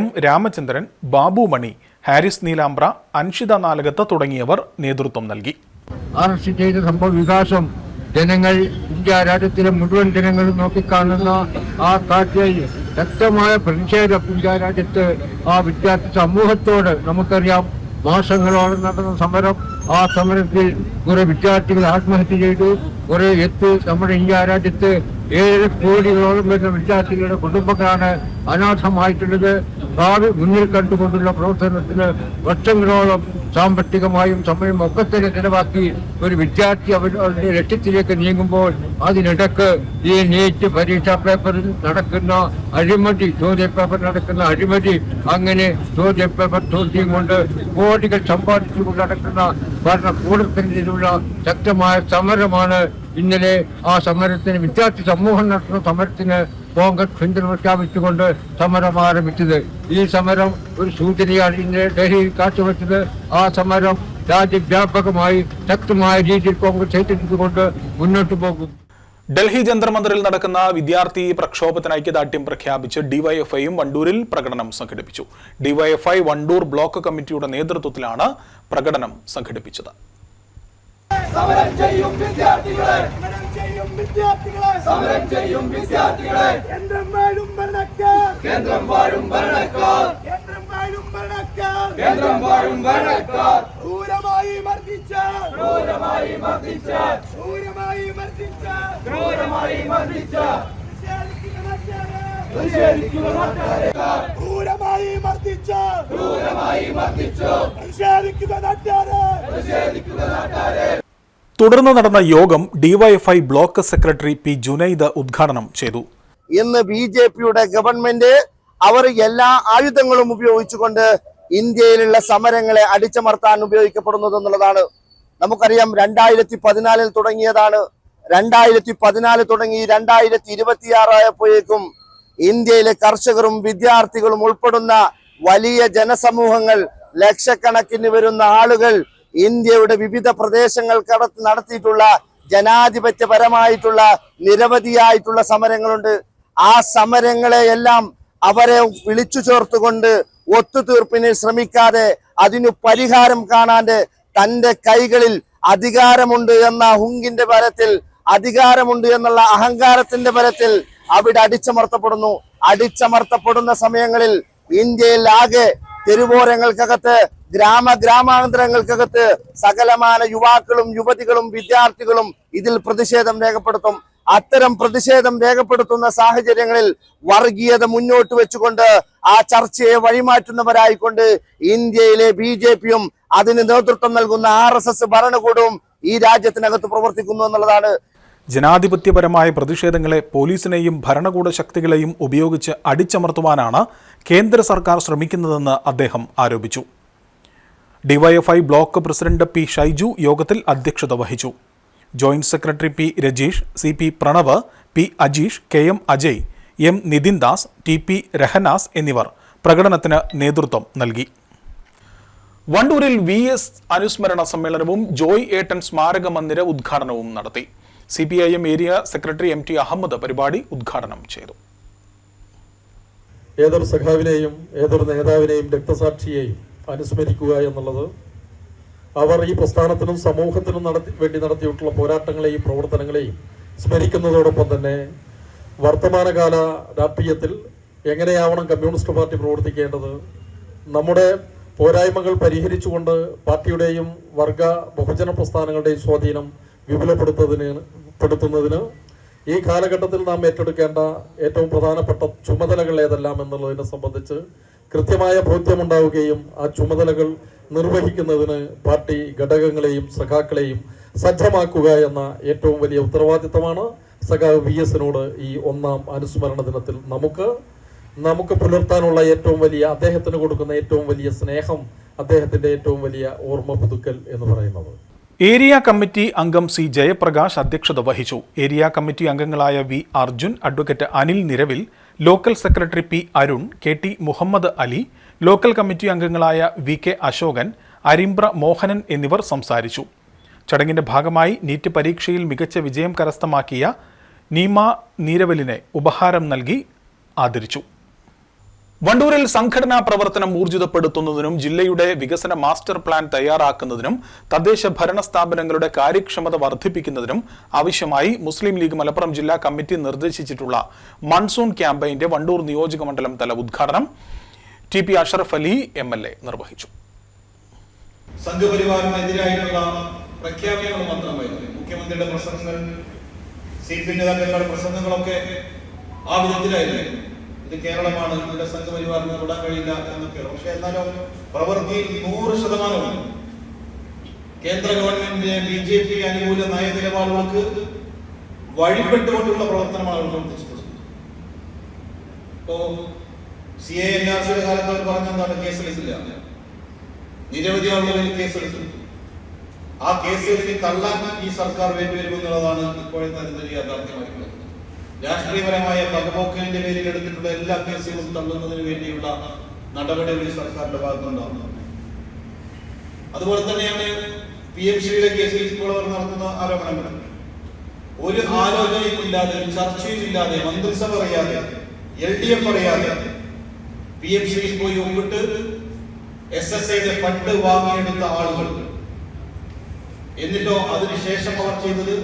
M Ramachandran, Babu മണി, ഹാരിസ് നീലാംബ്ര, അൻഷിത നാലകത്ത് തുടങ്ങിയവർ നേതൃത്വം നൽകി. അറസ്റ്റ് ചെയ്ത സംഭവ വികാസം ജനങ്ങൾ, ഇന്ത്യ രാജ്യത്തിലെ മുഴുവൻ ജനങ്ങളും നോക്കിക്കാണുന്ന ആ കാഴ്ചയിൽ ശക്തമായ പ്രതിഷേധം ഇന്ത്യ രാജ്യത്ത് ആ വിദ്യാർത്ഥി സമൂഹത്തോട് നമുക്കറിയാം. മാസങ്ങളോളം നടന്ന സമരം, ആ സമരത്തിൽ കുറെ വിദ്യാർത്ഥികൾ ആത്മഹത്യ ചെയ്തു. കുറെ നമ്മുടെ ഇന്ത്യ രാജ്യത്ത് 7 കോടികളോളം വരുന്ന വിദ്യാർത്ഥികളുടെ കുടുംബങ്ങളാണ് അനാഥമായിട്ടുള്ളത്. ഭാവി മുന്നിൽ കണ്ടുകൊണ്ടുള്ള പ്രവർത്തനത്തിന് വർഷങ്ങളോളം സാമ്പത്തികമായും സമയം ഒക്കെ തന്നെ ചെലവാക്കി ഒരു വിദ്യാർത്ഥി അവരുടെ ലക്ഷ്യത്തിലേക്ക് നീങ്ങുമ്പോൾ അതിനിടക്ക് ഈ നീറ്റ് പരീക്ഷാ പേപ്പറിൽ നടക്കുന്ന അഴിമതി, ചോദ്യപേപ്പർ നടക്കുന്ന അഴിമതി, അങ്ങനെ ചോദ്യപേപ്പർ ചോദ്യം കൊണ്ട് കോടികൾ സമ്പാദിച്ചുകൊണ്ട് നടക്കുന്ന ഭരണകൂടത്തിനെതിരെയുള്ള ശക്തമായ സമരമാണ് ഇന്നലെ. ആ സമരത്തിന് വിദ്യാർത്ഥി സമൂഹം നടത്തുന്ന സമരത്തിന് കോൺഗ്രസ് പിന്തുണ പ്രഖ്യാപിച്ചുകൊണ്ട് സമരം ആരംഭിച്ചത്. ഈ സമരം ഒരു സൂചനയാണ് ഇന്നലെ ഡൽഹിയിൽ കാഴ്ചവെച്ചത്. ആ സമരം രാജ്യവ്യാപകമായി ശക്തമായ രീതിയിൽ കോൺഗ്രസ് ഏറ്റെടുത്തുകൊണ്ട് മുന്നോട്ട് പോകും. ഡൽഹി ജന്തർ മന്ദിറിൽ നടക്കുന്ന വിദ്യാർത്ഥി പ്രക്ഷോഭത്തിന് ഐക്യദാർഢ്യം പ്രഖ്യാപിച്ച് ഡിവൈഎഫ്ഐയും വണ്ടൂരിൽ പ്രകടനം സംഘടിപ്പിച്ചു. ഡിവൈഎഫ്ഐ വണ്ടൂർ ബ്ലോക്ക് കമ്മിറ്റിയുടെ നേതൃത്വത്തിലാണ് പ്രകടനം സംഘടിപ്പിച്ചത്. സമരം ചെയ്യും വിദ്യാർത്ഥികളെ, സമരം ചെയ്യും വിദ്യാർത്ഥികളെ, സമരം ചെയ്യും വിദ്യാർത്ഥികളെ. കേന്ദ്രം വാഴും ഭരണക്കാർ, കേന്ദ്രം വാഴും ഭരണക്കാർ, കേന്ദ്രം വാഴും ഭരണക്കാർ, കേന്ദ്രം വാഴും ഭരണക്കാർ. ക്രൂരമായി മർദ്ദിച്ച, ക്രൂരമായി മർദ്ദിച്ച, ക്രൂരമായി മർദ്ദിച്ച, ക്രൂരമായി മർദ്ദിച്ച. ക്രൂരമായി മർദ്ദിച്ച, ക്രൂരമായി മർദ്ദിച്ചു. പ്രതിഷേധിക്കുക നാട്ടുകാരെ, പ്രതിഷേധിക്കുക നാട്ടുകാരെ. തുടർന്ന് നടന്ന യോഗം DYFI block secretary P Junaid ഉദ്ഘാടനം ചെയ്തു. ഇന്ന് BJPയുടെ ഗവൺമെന്റ് അവർ എല്ലാ ആയുധങ്ങളും ഉപയോഗിച്ചുകൊണ്ട് ഇന്ത്യയിലുള്ള സമരങ്ങളെ അടിച്ചമർത്താൻ ഉപയോഗിക്കപ്പെടുന്നത് എന്നുള്ളതാണ്. നമുക്കറിയാം 2014 തുടങ്ങിയതാണ്. 2014 തുടങ്ങി 2026 ആയപ്പോഴേക്കും ഇന്ത്യയിലെ കർഷകരും വിദ്യാർത്ഥികളും ഉൾപ്പെടുന്ന വലിയ ജനസമൂഹങ്ങൾ, ലക്ഷക്കണക്കിന് വരുന്ന ആളുകൾ ഇന്ത്യയുടെ വിവിധ പ്രദേശങ്ങൾ നടത്തിയിട്ടുള്ള ജനാധിപത്യപരമായിട്ടുള്ള നിരവധിയായിട്ടുള്ള സമരങ്ങളുണ്ട്. ആ സമരങ്ങളെ എല്ലാം അവരെ വിളിച്ചു ചേർത്തുകൊണ്ട് ഒത്തുതീർപ്പിന് ശ്രമിക്കാതെ, അതിനു പരിഹാരം കാണാതെ തന്റെ കൈകളിൽ അധികാരമുണ്ട് എന്ന ഹുങ്കിന്റെ ബലത്തിൽ, അധികാരമുണ്ട് എന്നുള്ള അഹങ്കാരത്തിന്റെ ബലത്തിൽ അവിടെ അടിച്ചമർത്തപ്പെടുന്നു. അടിച്ചമർത്തപ്പെടുന്ന സമയങ്ങളിൽ ഇന്ത്യയിൽ ആകെ തെരുവോരങ്ങൾക്കകത്ത്, ഗ്രാമാന്തരങ്ങൾക്കകത്ത് സകലമാന യുവാക്കളും യുവതികളും വിദ്യാർത്ഥികളും ഇതിൽ പ്രതിഷേധം രേഖപ്പെടുത്തും. അത്തരം പ്രതിഷേധം രേഖപ്പെടുത്തുന്ന സാഹചര്യങ്ങളിൽ വർഗീയത മുന്നോട്ട് വെച്ചുകൊണ്ട് ആ ചർച്ചയെ വഴിമാറ്റുന്നവരായിക്കൊണ്ട് ഇന്ത്യയിലെ BJPയും അതിന് നേതൃത്വം നൽകുന്ന RSS ഭരണകൂടവും ഈ രാജ്യത്തിനകത്ത് പ്രവർത്തിക്കുന്നു എന്നുള്ളതാണ്. ജനാധിപത്യപരമായ പ്രതിഷേധങ്ങളെ പോലീസിനെയും ഭരണകൂട ശക്തികളെയും ഉപയോഗിച്ച് അടിച്ചമർത്തുവാനാണ് കേന്ദ്ര സർക്കാർ ശ്രമിക്കുന്നതെന്ന് അദ്ദേഹം ആരോപിച്ചു. DYFI block president P Shaiju യോഗത്തിൽ അധ്യക്ഷത വഹിച്ചു. Joint secretary P Rajeesh, CP Pranav, P Ajeesh, KM Ajay, M Nithin Das, TP Rahanas എന്നിവർ പ്രകടനത്തിന് നേതൃത്വം നൽകി. വണ്ടൂരിൽ VS അനുസ്മരണ സമ്മേളനവും ജോയ് ഏട്ടൻ സ്മാരക മന്ദിര ഉദ്ഘാടനവും നടത്തി. CPIM area secretary MT Ahammed പരിപാടി ഉദ്ഘാടനം ചെയ്തു. ഏതൊരു സഖാവിനെയും ഏതൊരു നേതാവിനെയും രക്തസാക്ഷിയെയും അനുസ്മരിക്കുക എന്നുള്ളത് അവർ ഈ പ്രസ്ഥാനത്തിനും സമൂഹത്തിനും വേണ്ടി നടത്തിയിട്ടുള്ള പോരാട്ടങ്ങളെയും പ്രവർത്തനങ്ങളെയും സ്മരിക്കുന്നതോടൊപ്പം തന്നെ വർത്തമാനകാല രാഷ്ട്രീയത്തിൽ എങ്ങനെയാവണം കമ്മ്യൂണിസ്റ്റ് പാർട്ടി പ്രവർത്തിക്കേണ്ടത്, നമ്മുടെ പോരായ്മകൾ പരിഹരിച്ചുകൊണ്ട് പാർട്ടിയുടെയും വർഗ ബഹുജന പ്രസ്ഥാനങ്ങളുടെയും സ്വാധീനം വിപുലപ്പെടുത്തുന്നതിന് ഈ കാലഘട്ടത്തിൽ നാം ഏറ്റെടുക്കേണ്ട ഏറ്റവും പ്രധാനപ്പെട്ട ചുമതലകൾ ഏതെല്ലാം എന്നുള്ളതിനെ സംബന്ധിച്ച് കൃത്യമായ ബോധ്യമുണ്ടാവുകയും ആ ചുമതലകൾ നിർവഹിക്കുന്നതിന് പാർട്ടി ഘടകങ്ങളെയും സഖാക്കളെയും സജ്ജമാക്കുക എന്ന ഏറ്റവും വലിയ ഉത്തരവാദിത്തമാണ് സഖാവ് VS-നോട് ഈ 1-ാം അനുസ്മരണ ദിനത്തിൽ നമുക്ക് പുലർത്താനുള്ള ഏറ്റവും വലിയ, അദ്ദേഹത്തിന് കൊടുക്കുന്ന ഏറ്റവും വലിയ സ്നേഹം, അദ്ദേഹത്തിന്റെ ഏറ്റവും വലിയ ഓർമ്മ പുതുക്കൽ എന്ന് പറയുന്നത്. ഏരിയ കമ്മിറ്റി അംഗം സി ജയപ്രകാശ് അധ്യക്ഷത വഹിച്ചു. ഏരിയ കമ്മിറ്റി അംഗങ്ങളായ V Arjun, advocate Anil Niravil, local secretary P Arun, KT Muhammad Ali, local committee അംഗങ്ങളായ VK അശോകൻ, അരിമ്പ്ര മോഹനൻ എന്നിവർ സംസാരിച്ചു. ചടങ്ങിന്റെ ഭാഗമായി നീറ്റ് പരീക്ഷയിൽ മികച്ച വിജയം കരസ്ഥമാക്കിയ നീമ നീരവലിനെ ഉപഹാരം നൽകി ആദരിച്ചു. വണ്ടൂരിൽ സംഘടനാ പ്രവർത്തനം ഊർജിതപ്പെടുത്തുന്നതിനും ജില്ലയുടെ വികസന മാസ്റ്റർ പ്ലാൻ തയ്യാറാക്കുന്നതിനും തദ്ദേശ ഭരണ സ്ഥാപനങ്ങളുടെ കാര്യക്ഷമത വർദ്ധിപ്പിക്കുന്നതിനും ആവശ്യമായി മുസ്ലിം ലീഗ് മലപ്പുറം ജില്ലാ കമ്മിറ്റി നിർദ്ദേശിച്ചിട്ടുള്ള മൺസൂൺ ക്യാമ്പയിന്റെ വണ്ടൂർ നിയോജക മണ്ഡലം തല ഉദ്ഘാടനം TP അഷറഫ് അലി MLA നിർവഹിച്ചു. സംഘപരിവാറിനെതിരായിട്ടുള്ള പ്രഖ്യാപനങ്ങൾ മാത്രമായിരുന്നു മുഖ്യമന്ത്രിയുടെ പ്രസംഗങ്ങൾ, CPM നേതാക്കളുടെ പ്രസംഗങ്ങളൊക്കെ ആ വിധത്തിലായിരുന്നു. ഇത് കേരളമാണ്, ഇവിടെ സംഘപരിവാറിന് തൊടാൻ കഴിയില്ല എന്നൊക്കെയാണ്. പക്ഷെ എന്നാലും പ്രവൃത്തിയിൽ 100% കേന്ദ്ര ഗവൺമെന്റിന്റെ BJP അനുകൂല നയനിലപാടുകൾക്ക് വഴിപ്പെട്ടുകൊണ്ടുള്ള പ്രവർത്തനമാണ് അവർ പ്രവർത്തിച്ചിട്ടുള്ളത്. ഇപ്പോ CA-NRC-യുടെ കാലത്ത് അവർ പറഞ്ഞെന്താണ്, കേസെടുക്കില്ല, നിരവധി ആളുകളിൽ കേസെടുത്തു. ആ കേസുകളിൽ തള്ളാൻ ഈ സർക്കാർ വേണ്ടിവരുമെന്നുള്ളതാണ് ഇപ്പോഴത്തെ അതിന്റെ യാഥാർത്ഥ്യമായിട്ടുള്ളത്. രാഷ്ട്രീയപരമായ പകപോക്കലിന്റെ പേരിൽ എടുത്തിട്ടുള്ള എല്ലാ കേസുകളും തള്ളുന്നതിന് വേണ്ടിയുള്ള നടപടികൾ ഈ സർക്കാരിന്റെ ഭാഗത്തുനിന്നുണ്ടാകുന്നത്. അതുപോലെ തന്നെയാണ് PMC-യുടെ കേസിൽ ഇപ്പോൾ അവർ നടത്തുന്ന ആരോപണങ്ങൾ. ഒരു ആലോചനയും ഇല്ലാതെ, ഒരു ചർച്ചയും ഇല്ലാതെ, മന്ത്രിസഭ അറിയാതെ, LDF അറിയാതെ PMC-യിൽ പോയി ഒപ്പിട്ട് SSA-യുടെ ഫണ്ട് വാങ്ങിയെടുത്ത ആളുകൾ. എന്നിട്ടോ അതിനുശേഷം അവർ ചെയ്തത്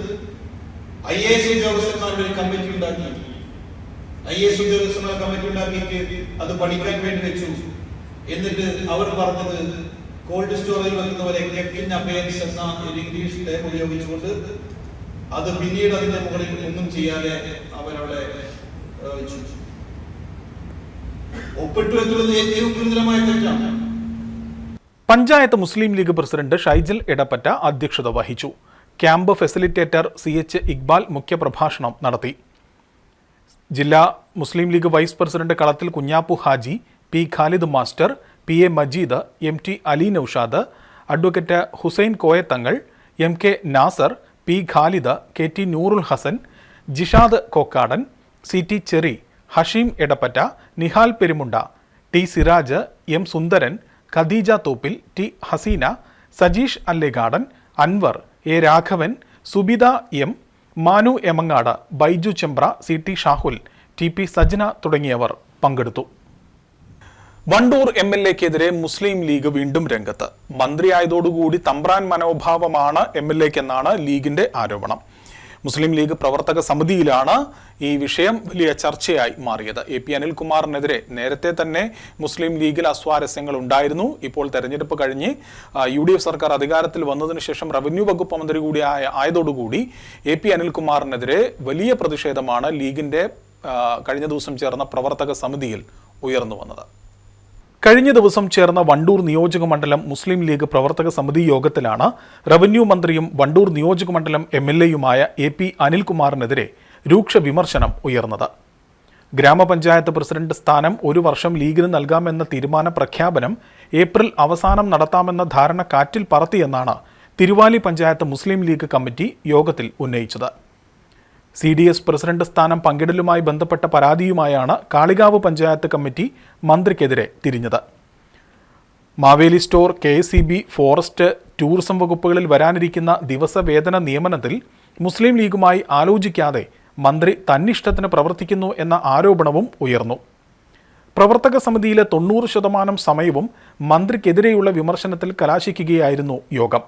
IAS ഉദ്യോഗസ്ഥന്മാരുടെ ഒരു കമ്മിറ്റി ഉണ്ടാക്കി. IAS ഉദ്യോഗസ്ഥന്മാരുടെ കമ്മിറ്റി ഉണ്ടാക്കിയിട്ട് അത് പഠിക്കാൻ വേണ്ടി വെച്ചു. എന്നിട്ട് അവർ പറഞ്ഞത് കോൾഡ് സ്റ്റോറേജിൽ വെക്കുന്ന പോലെ കെപ്റ്റിൻ അബേൻസ് എന്ന ഒരു ഇംഗ്ലീഷ് ടേം ഉപയോഗിച്ചുകൊണ്ട് അത് പിന്നീട് അതിന്റെ മുകളിൽ ഒന്നും ചെയ്യാതെ അവരവിടെ വെച്ചു. ഒപ്പിട്ടു എന്നുള്ളത് ഏറ്റവും ഗുരുതരമായ തെറ്റാണ്. പഞ്ചായത്ത് മുസ്ലിം ലീഗ് പ്രസിഡന്റ് ഷൈജൽ എടപ്പറ്റ അധ്യക്ഷത വഹിച്ചു. ക്യാമ്പ് ഫെസിലിറ്റേറ്റർ CH ഇക്ബാൽ മുഖ്യപ്രഭാഷണം നടത്തി. ജില്ലാ മുസ്ലിം league vice president Kalathil Kunhappu Haji, P Khalid master, PA Majeed, MT Ali Noushad, advocate Hussain Koyathangal, MK Nasar, P Khalid, KT Noorul Hassan, Jishad Kokkadan, CT Cherry, Hashim Edappatta, Nihal Perumunda, T Siraj, M Sundaran, Khadeeja Thoppil, T Haseena, Sajeesh Allegadan, Anvar, A Raghavan, Subitha M, Manu Emangad, Baiju Chembra, CT Shahul, TP Sajna തുടങ്ങിയവർ പങ്കെടുത്തു. വണ്ടൂർ MLA-ക്കെതിരെ മുസ്ലിം ലീഗ് വീണ്ടും രംഗത്ത്. മന്ത്രിയായതോടുകൂടി തമ്പ്രാൻ മനോഭാവമാണ് MLA-ക്കെന്നാണ് ലീഗിന്റെ ആരോപണം. മുസ്ലിം ലീഗ് പ്രവർത്തക സമിതിയിലാണ് ഈ വിഷയം വലിയ ചർച്ചയായി മാറിയത്. AP അനിൽകുമാറിനെതിരെ നേരത്തെ തന്നെ മുസ്ലിം ലീഗിൽ അസ്വാരസ്യങ്ങൾ ഉണ്ടായിരുന്നു. ഇപ്പോൾ തെരഞ്ഞെടുപ്പ് കഴിഞ്ഞ് UDF സർക്കാർ അധികാരത്തിൽ വന്നതിന് ശേഷം റവന്യൂ വകുപ്പ് മന്ത്രി കൂടി ആയതോടുകൂടി AP അനിൽകുമാറിനെതിരെ വലിയ പ്രതിഷേധമാണ് ലീഗിന്റെ കഴിഞ്ഞ ദിവസം ചേർന്ന പ്രവർത്തക സമിതിയിൽ ഉയർന്നു വന്നത്. കഴിഞ്ഞ ദിവസം ചേർന്ന വണ്ടൂർ നിയോജക മണ്ഡലം മുസ്ലിം ലീഗ് പ്രവർത്തക സമിതി യോഗത്തിലാണ് റവന്യൂ മന്ത്രിയും വണ്ടൂർ നിയോജക മണ്ഡലം MLA-യുമായ AP അനിൽകുമാറിനെതിരെ രൂക്ഷ വിമർശനം ഉയർന്നത്. ഗ്രാമപഞ്ചായത്ത് പ്രസിഡന്റ് സ്ഥാനം 1 വർഷം ലീഗിന് നൽകാമെന്ന തീരുമാന പ്രഖ്യാപനം ഏപ്രിൽ അവസാനം നടത്താമെന്ന ധാരണ കാറ്റിൽ പറത്തിയെന്നാണ് തിരുവാലി പഞ്ചായത്ത് മുസ്ലിം ലീഗ് കമ്മിറ്റി യോഗത്തിൽ ഉന്നയിച്ചത്. CDS പ്രസിഡന്റ് സ്ഥാനം പങ്കിടലുമായി ബന്ധപ്പെട്ട പരാതിയുമായാണ് കാളികാവ് പഞ്ചായത്ത് കമ്മിറ്റി മന്ത്രിക്കെതിരെ തിരിഞ്ഞത്. Maveli store, KSEB, forest, tourism വകുപ്പുകളിൽ വരാനിരിക്കുന്ന ദിവസവേതന നിയമനത്തിൽ മുസ്ലിം ലീഗുമായി ആലോചിക്കാതെ മന്ത്രി തന്നിഷ്ടത്തിന് പ്രവർത്തിക്കുന്നു എന്ന ആരോപണവും ഉയർന്നു. പ്രവർത്തക സമിതിയിലെ 90% സമയവും മന്ത്രിക്കെതിരെയുള്ള വിമർശനത്തിൽ കലാശിക്കുകയായിരുന്നു യോഗം.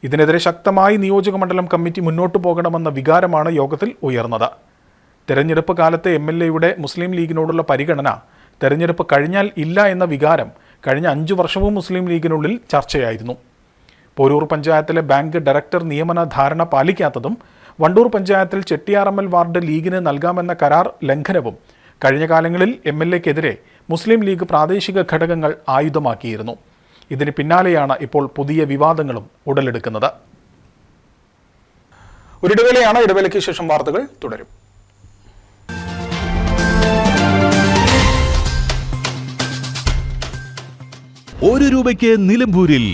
ഇതിനെതിരെ ശക്തമായി നിയോജകമണ്ഡലം കമ്മിറ്റി മുന്നോട്ടു പോകണമെന്ന വികാരമാണ് യോഗത്തിൽ ഉയർന്നത്. തെരഞ്ഞെടുപ്പ് കാലത്തെ MLAയുടെ മുസ്ലിം ലീഗിനോടുള്ള പരിഗണന തെരഞ്ഞെടുപ്പ് കഴിഞ്ഞാൽ ഇല്ല എന്ന വികാരം കഴിഞ്ഞ 5 വർഷവും മുസ്ലിം ലീഗിനുള്ളിൽ ചർച്ചയായിരുന്നു. പോരൂർ പഞ്ചായത്തിലെ ബാങ്ക് ഡയറക്ടർ നിയമന ധാരണ പാലിക്കാത്തതും വണ്ടൂർ പഞ്ചായത്തിൽ ചെട്ടിയാറമ്മൽ വാർഡ് ലീഗിന് നൽകാമെന്ന കരാർ ലംഘനവും കഴിഞ്ഞ കാലങ്ങളിൽ MLAക്കെതിരെ മുസ്ലിം ലീഗ് പ്രാദേശിക ഘടകങ്ങൾ ആയുധമാക്കിയിരുന്നു. ഇതിന് പിന്നാലെയാണ് ഇപ്പോൾ പുതിയ വിവാദങ്ങളും ഉടലെടുക്കുന്നത്. ഒരിടവേളയാണ്. ഇടവേളയ്ക്ക് ശേഷം വാർത്തകൾ തുടരും. ₹1 നിലമ്പൂരിൽ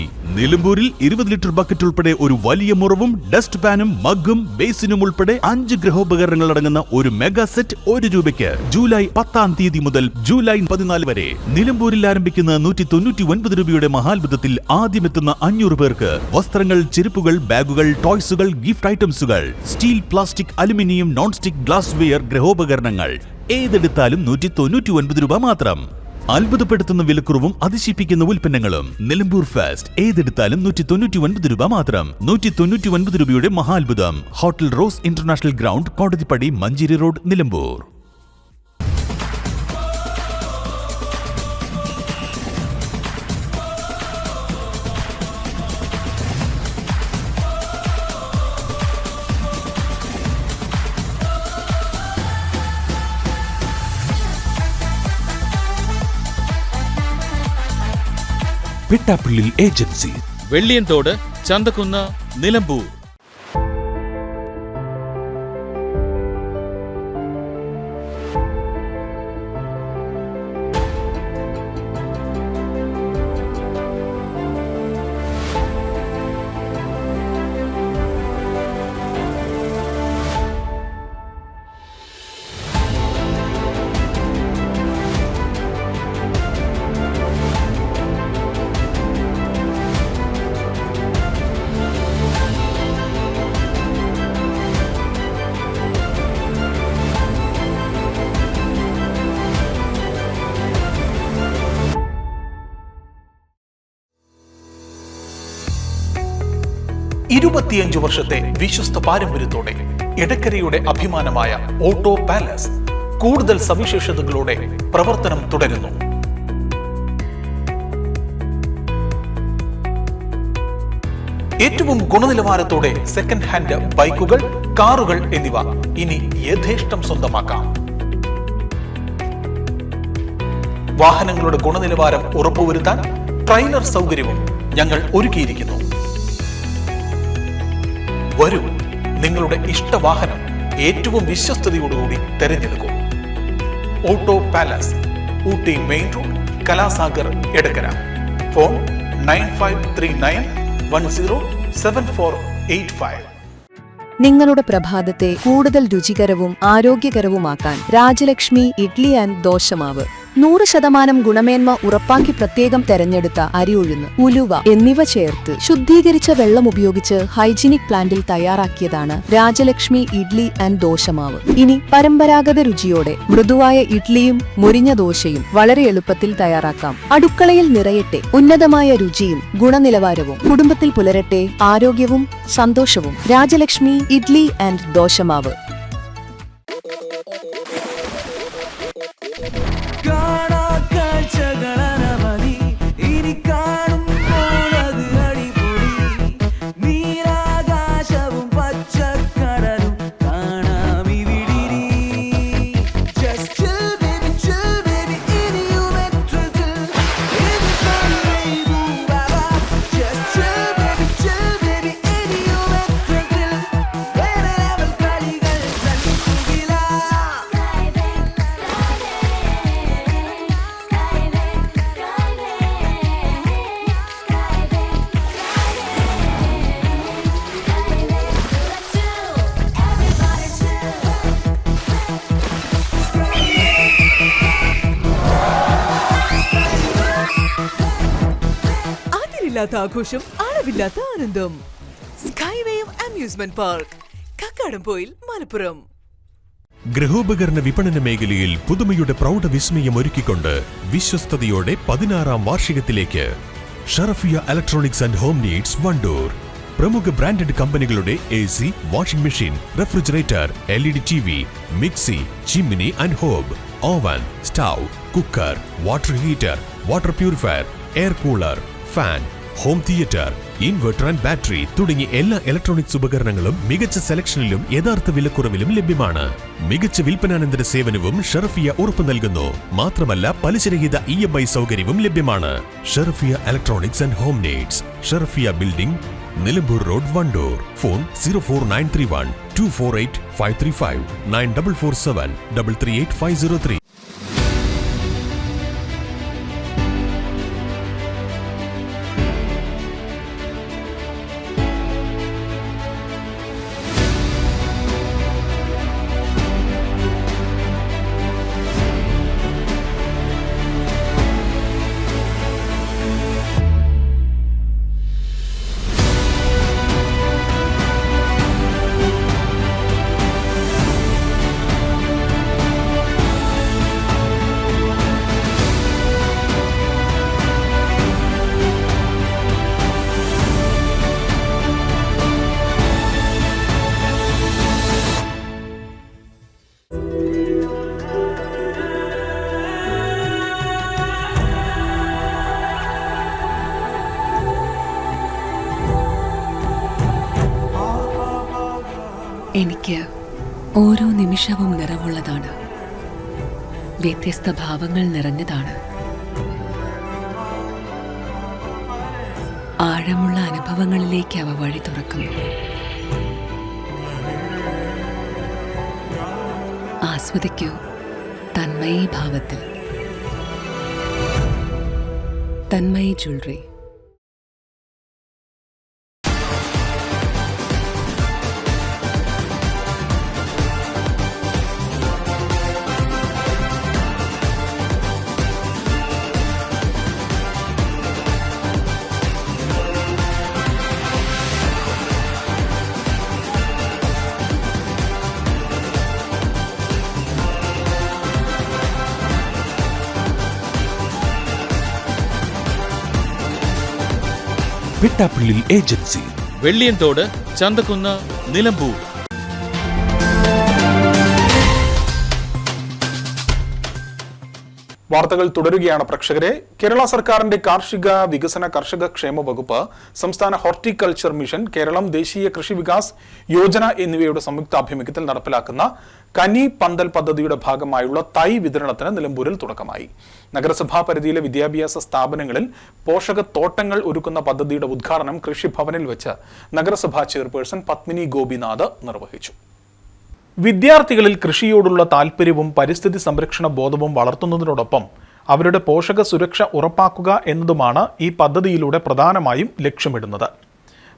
20 ലിറ്റർ ബക്കറ്റ് ഉൾപ്പെടെ ഒരു വലിയ മുറവും ഡസ്റ്റ് പാനും മഗ്ഗും ബേസിനും ഉൾപ്പെടെ 5 ഗൃഹോപകരണങ്ങൾ അടങ്ങുന്ന ഒരു മെഗാ സെറ്റ് ₹1 ജൂലൈ 10 മുതൽ ജൂലൈ 14 വരെ. നിലമ്പൂരിൽ ആരംഭിക്കുന്ന ₹199 മഹാത്ഭുതത്തിൽ ആദ്യമെത്തുന്ന 500 പേർക്ക് വസ്ത്രങ്ങൾ, ചെരുപ്പുകൾ, ബാഗുകൾ, ടോയ്സുകൾ, ഗിഫ്റ്റ് ഐറ്റംസുകൾ, steel, plastic, aluminium, non stick glass ware ഗൃഹോപകരണങ്ങൾ ഏതെടുത്താലും ₹199 മാത്രം. അത്ഭുതപ്പെടുത്തുന്ന വിലക്കുറവും അതിശയിപ്പിക്കുന്ന ഉൽപ്പന്നങ്ങളും. നിലമ്പൂർ ഫെസ്റ്റ് ഏതെടുത്താലും ₹199 മാത്രം. ₹199 മഹാത്ഭുതം. Hotel Rose international ground, Kodathippadi, Manjeri road, Nilambur. Pittappillil agency, Velliyanthode, Chanthakkunnu, Nilambur. വർഷത്തെ വിശ്വസ്ത പാരമ്പര്യത്തോടെ എടക്കരയുടെ അഭിമാനമായ ഓട്ടോ പാലസ് കൂടുതൽ സവിശേഷതകളോടെ പ്രവർത്തനം തുടരുന്നു. ഏറ്റവും ഗുണനിലവാരത്തോടെ സെക്കൻഡ് ഹാൻഡ് ബൈക്കുകൾ, കാറുകൾ എന്നിവ ഇനി യഥേഷ്ടം സ്വന്തമാക്കാം. വാഹനങ്ങളുടെ ഗുണനിലവാരം ഉറപ്പുവരുത്താൻ ട്രെയിലർ സൗകര്യവും ഞങ്ങൾ ഒരുക്കിയിരിക്കുന്നു. വരൂ, നിങ്ങളുടെ ഇഷ്ടവാഹനം ഏറ്റവും വിശ്വസ്തയോടുകൂടി തെരഞ്ഞെടുക്കൂ. Auto palace, Ooty main road, Kalasagar, Edakkara. Phone 9539107485. നിങ്ങളുടെ പ്രഭാതത്തെ കൂടുതൽ രുചികരവും ആരോഗ്യകരവുമാക്കാൻ രാജലക്ഷ്മി ഇഡ്ലി ആൻഡ് ദോശമാവ്. 100% ഗുണമേന്മ ഉറപ്പാക്കി പ്രത്യേകം തെരഞ്ഞെടുത്ത അരി ഉഴുന്ന്, ഉലുവ എന്നിവ ചേർത്ത് ശുദ്ധീകരിച്ച വെള്ളം ഉപയോഗിച്ച് ഹൈജീനിക് പ്ലാന്റിൽ തയ്യാറാക്കിയതാണ് രാജലക്ഷ്മി ഇഡ്ലി ആൻഡ് ദോശമാവ്. ഇനി പരമ്പരാഗത രുചിയോടെ മൃദുവായ ഇഡ്ലിയും മുരിഞ്ഞ ദോശയും വളരെ എളുപ്പത്തിൽ തയ്യാറാക്കാം. അടുക്കളയിൽ നിറയട്ടെ ഉന്നതമായ രുചിയും ഗുണനിലവാരവും. കുടുംബത്തിൽ പുലരട്ടെ ആരോഗ്യവും സന്തോഷവും. രാജലക്ഷ്മി ഇഡ്ലി ആൻഡ് ദോശമാവ്. ആഘോഷം, അളവില്ലാത്ത ആനന്ദം. സ്കൈവേയും അമ്യൂസ്മെന്റ് പാർക്ക്, കക്കാടംപൊയിൽ, മലപ്പുറം. ഗൃഹോപകരണ വിപണന മേഖലയിൽ പുതുമയുടെ പ്രൗഢ വിസ്മയം ഒരുക്കിക്കൊണ്ട് വിശ്വസ്തയോടെ 16ാം വാർഷികത്തിലേക്ക് Sharafiya electronics and home needs Wandoor. പ്രമുഖ ബ്രാൻഡഡ് കമ്പനികളുടെ AC, washing machine, refrigerator, LED TV, mixie, chimney and hob, oven, stove, cooker, water heater, water purifier, air cooler, fan, home theatre, inverter and battery തുടങ്ങി എല്ലാ ഇലക്ട്രോണിക്സ് ഉപകരണങ്ങളും മികച്ച സെലക്ഷനിലും യഥാർത്ഥ വിലക്കുറവിലും ലഭ്യമാണ്. മികച്ച വിൽപ്പനാനന്തര സേവനവും ഷറഫിയ ഉറപ്പു നൽകുന്നു. മാത്രമല്ല പലിശരഹിത EMI സൗകര്യവും ലഭ്യമാണ്. Sharafiya electronics and home needs, Sharafiya building, Nilambur road, Wandoor. Phone 04931 248 535 9447 338 503. എനിക്ക് ഓരോ നിമിഷവും നിറവുള്ളതാണ്. വ്യത്യസ്ത ഭാവങ്ങൾ നിറഞ്ഞതാണ്. ആഴമുള്ള അനുഭവങ്ങളിലേക്ക് അവ വഴി തുറക്കുന്നു. ആസ്വദിക്കൂ തന്മയി ഭാവത്തിൽ. തന്മയി ജ്വല്ലറി. പിട്ടാപ്പിള്ളിൽ ഏജൻസി, വെള്ളിയൻതോട്, ചന്തക്കുന്ന്, നിലമ്പൂർ. വാർത്തകൾ തുടരുകയാണ് പ്രേക്ഷകരെ. കേരള സർക്കാരിന്റെ കാർഷിക വികസന കർഷക ക്ഷേമ വകുപ്പ്, സംസ്ഥാന ഹോർട്ടിക്കൾച്ചർ മിഷൻ, കേരളം ദേശീയ കൃഷി വികാസ് യോജന എന്നിവയുടെ സംയുക്താഭിമുഖ്യത്തിൽ നടപ്പിലാക്കുന്ന കനി പന്തൽ പദ്ധതിയുടെ ഭാഗമായുള്ള തൈ വിതരണത്തിന് നിലമ്പൂരിൽ തുടക്കമായി. നഗരസഭാ പരിധിയിലെ വിദ്യാഭ്യാസ സ്ഥാപനങ്ങളിൽ പോഷകത്തോട്ടങ്ങൾ ഒരുക്കുന്ന പദ്ധതിയുടെ ഉദ്ഘാടനം കൃഷിഭവനിൽ വെച്ച് നഗരസഭാ ചെയർപേഴ്സൺ പത്മിനി ഗോപിനാഥ് നിർവഹിച്ചു. വിദ്യാർത്ഥികളിൽ കൃഷിയോടുള്ള താൽപര്യവും പരിസ്ഥിതി സംരക്ഷണ ബോധവും വളർത്തുന്നതിനോടൊപ്പം അവരുടെ പോഷക സുരക്ഷ ഉറപ്പാക്കുക എന്നതുമാണ് ഈ പദ്ധതിയിലൂടെ പ്രധാനമായും ലക്ഷ്യമിടുന്നത്.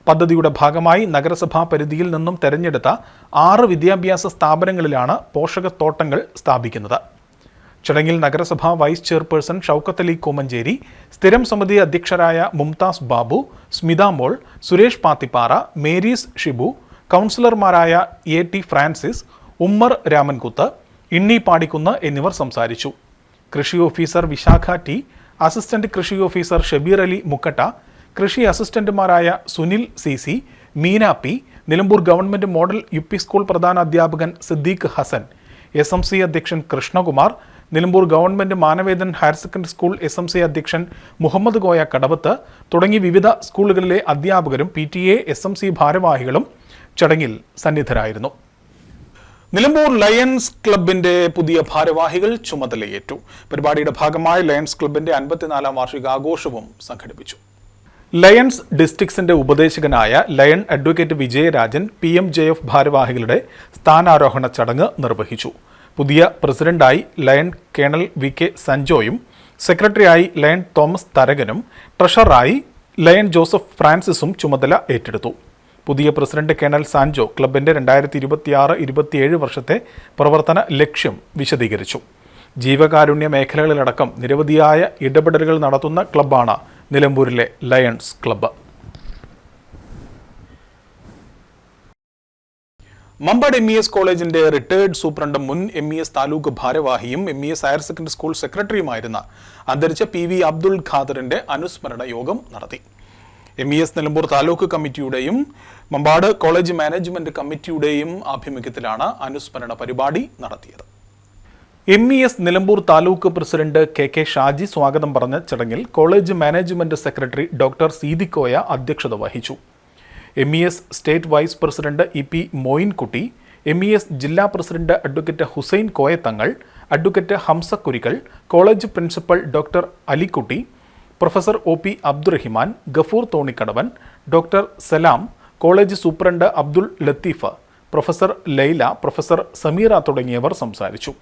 പദ്ധതിയുടെ ഭാഗമായി നഗരസഭാ പരിധിയിൽ നിന്നും തെരഞ്ഞെടുത്ത 6 വിദ്യാഭ്യാസ സ്ഥാപനങ്ങളിലാണ് പോഷകത്തോട്ടങ്ങൾ സ്ഥാപിക്കുന്നത്. ചടങ്ങിൽ നഗരസഭാ വൈസ് ചെയർപേഴ്സൺ ഷൗക്കത്ത് അലി കോമഞ്ചേരി, സ്ഥിരം സമിതി അധ്യക്ഷരായ മുംതാസ് ബാബു, സ്മിത മോൾ, സുരേഷ് പാത്തിപ്പാറ, മേരീസ് ഷിബു, കൗൺസിലർമാരായ AT ഫ്രാൻസിസ്, ഉമ്മർ രാമൻകുത്ത്, ഇണ്ണി പാടിക്കുന്ന് എന്നിവർ സംസാരിച്ചു. കൃഷി ഓഫീസർ വിശാഖ ടി, അസിസ്റ്റന്റ് കൃഷി ഓഫീസർ ഷബീർ അലി മുക്കട്ട, കൃഷി അസിസ്റ്റന്റുമാരായ Sunil CC, Meena P, Nilambur government model UP school പ്രധാന അധ്യാപകൻ സിദ്ദീഖ് ഹസൻ, SMC അധ്യക്ഷൻ Krishnakumar, Nilambur government Manavedan higher secondary school SMC അധ്യക്ഷൻ മുഹമ്മദ് കോയ കടവത്ത് തുടങ്ങി വിവിധ സ്കൂളുകളിലെ അധ്യാപകരും PTA SMC ഭാരവാഹികളും ചടങ്ങിൽ സന്നിധരായിരുന്നു. നിലമ്പൂർ ലയൺസ് ക്ലബിന്റെ പുതിയ ഭാരവാഹികൾ ചുമതലയേറ്റു. പരിപാടിയുടെ ഭാഗമായി ലയൺസ് ക്ലബിന്റെ 54ാം വാർഷികാഘോഷവും സംഘടിപ്പിച്ചു. ലയൺസ് ഡിസ്ട്രിക്ട്സിന്റെ ഉപദേശകനായ ലയൺ അഡ്വക്കേറ്റ് വിജയരാജൻ PMJF ഭാരവാഹികളുടെ സ്ഥാനാരോഹണ ചടങ്ങ് നിർവഹിച്ചു. പുതിയ പ്രസിഡന്റായി ലയൺ കേണൽ VK സഞ്ജോയും, സെക്രട്ടറിയായി ലയൺ തോമസ് തരകനും, ട്രഷററായി ലയൺ ജോസഫ് ഫ്രാൻസിസും ചുമതല ഏറ്റെടുത്തു. പുതിയ പ്രസിഡന്റ് കേണൽ സാൻജോ ക്ലബിന്റെ 2026-27 വർഷത്തെ പ്രവർത്തന ലക്ഷ്യം വിശദീകരിച്ചു. ജീവകാരുണ്യ മേഖലകളിലടക്കം നിരവധിയായ ഇടപെടലുകൾ നടത്തുന്ന ക്ലബ്ബാണ് നിലമ്പൂരിലെ ലയൺസ് ക്ലബ്ബ്. മമ്പാട് MES കോളേജിന്റെ റിട്ടയർഡ് സൂപ്രണ്ടും മുൻ MES താലൂക്ക് ഭാരവാഹിയും MES ഹയർ സെക്കൻഡറി സ്കൂൾ സെക്രട്ടറിയുമായിരുന്ന അന്തരിച്ച PV അബ്ദുൾ ഖാദറിന്റെ അനുസ്മരണ യോഗം നടത്തി. MES നിലമ്പൂർ താലൂക്ക് കമ്മിറ്റിയുടെയും മമ്പാട് കോളേജ് മാനേജ്മെന്റ് കമ്മിറ്റിയുടെയും ആഭിമുഖ്യത്തിലാണ് അനുസ്മരണ പരിപാടി നടത്തിയത്. MES Nilambur taluk president KK Shaji സ്വാഗതം പറഞ്ഞ ചടങ്ങിൽ college management secretary doctor Seedikkoya അധ്യക്ഷത വഹിച്ചു. MES state vice president EP Moyinkutty, MES ജില്ലാ president advocate Hussain Koyathangal, advocate Hamsakkurikal, college principal doctor Alikutty, professor OP Abdurahiman, Gafoor Thonikkadavan, doctor Salam, college superintendent Abdul Latheef, professor Laila, professor Sameera തുടങ്ങിയവർ സംസാരിച്ചു.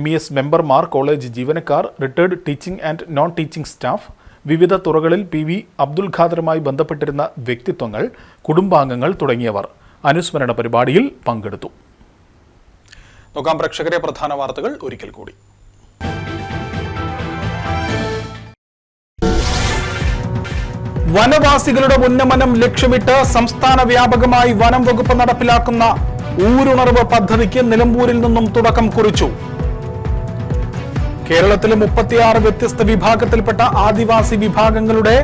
MES മെമ്പർമാർ, കോളേജ് ജീവനക്കാർ, retired teaching and non teaching staff, വിവിധ തുറകളിൽ PV Abdul ഖാദറുമായി ബന്ധപ്പെട്ടിരുന്ന വ്യക്തിത്വങ്ങൾ, കുടുംബാംഗങ്ങൾ തുടങ്ങിയവർ അനുസ്മരണ പരിപാടിയിൽ പങ്കെടുത്തു. നോക്കാം പ്രേക്ഷകരെ, പ്രധാന വാർത്തകൾ ഒരിക്കൽ കൂടി. വനവാസികളുടെ ഉന്നമനം ലക്ഷ്യമിട്ട് സംസ്ഥാന വ്യാപകമായി വനം വകുപ്പ് നടപ്പിലാക്കുന്ന ഊരുണർവ് പദ്ധതിക്ക് നിലമ്പൂരിൽ നിന്നും തുടക്കം കുറിച്ചു. കേരളത്തിലെ 36 വ്യത്യസ്ത വിഭാഗത്തിൽപ്പെട്ട ആദിവാസി വിഭാഗങ്ങളുടെ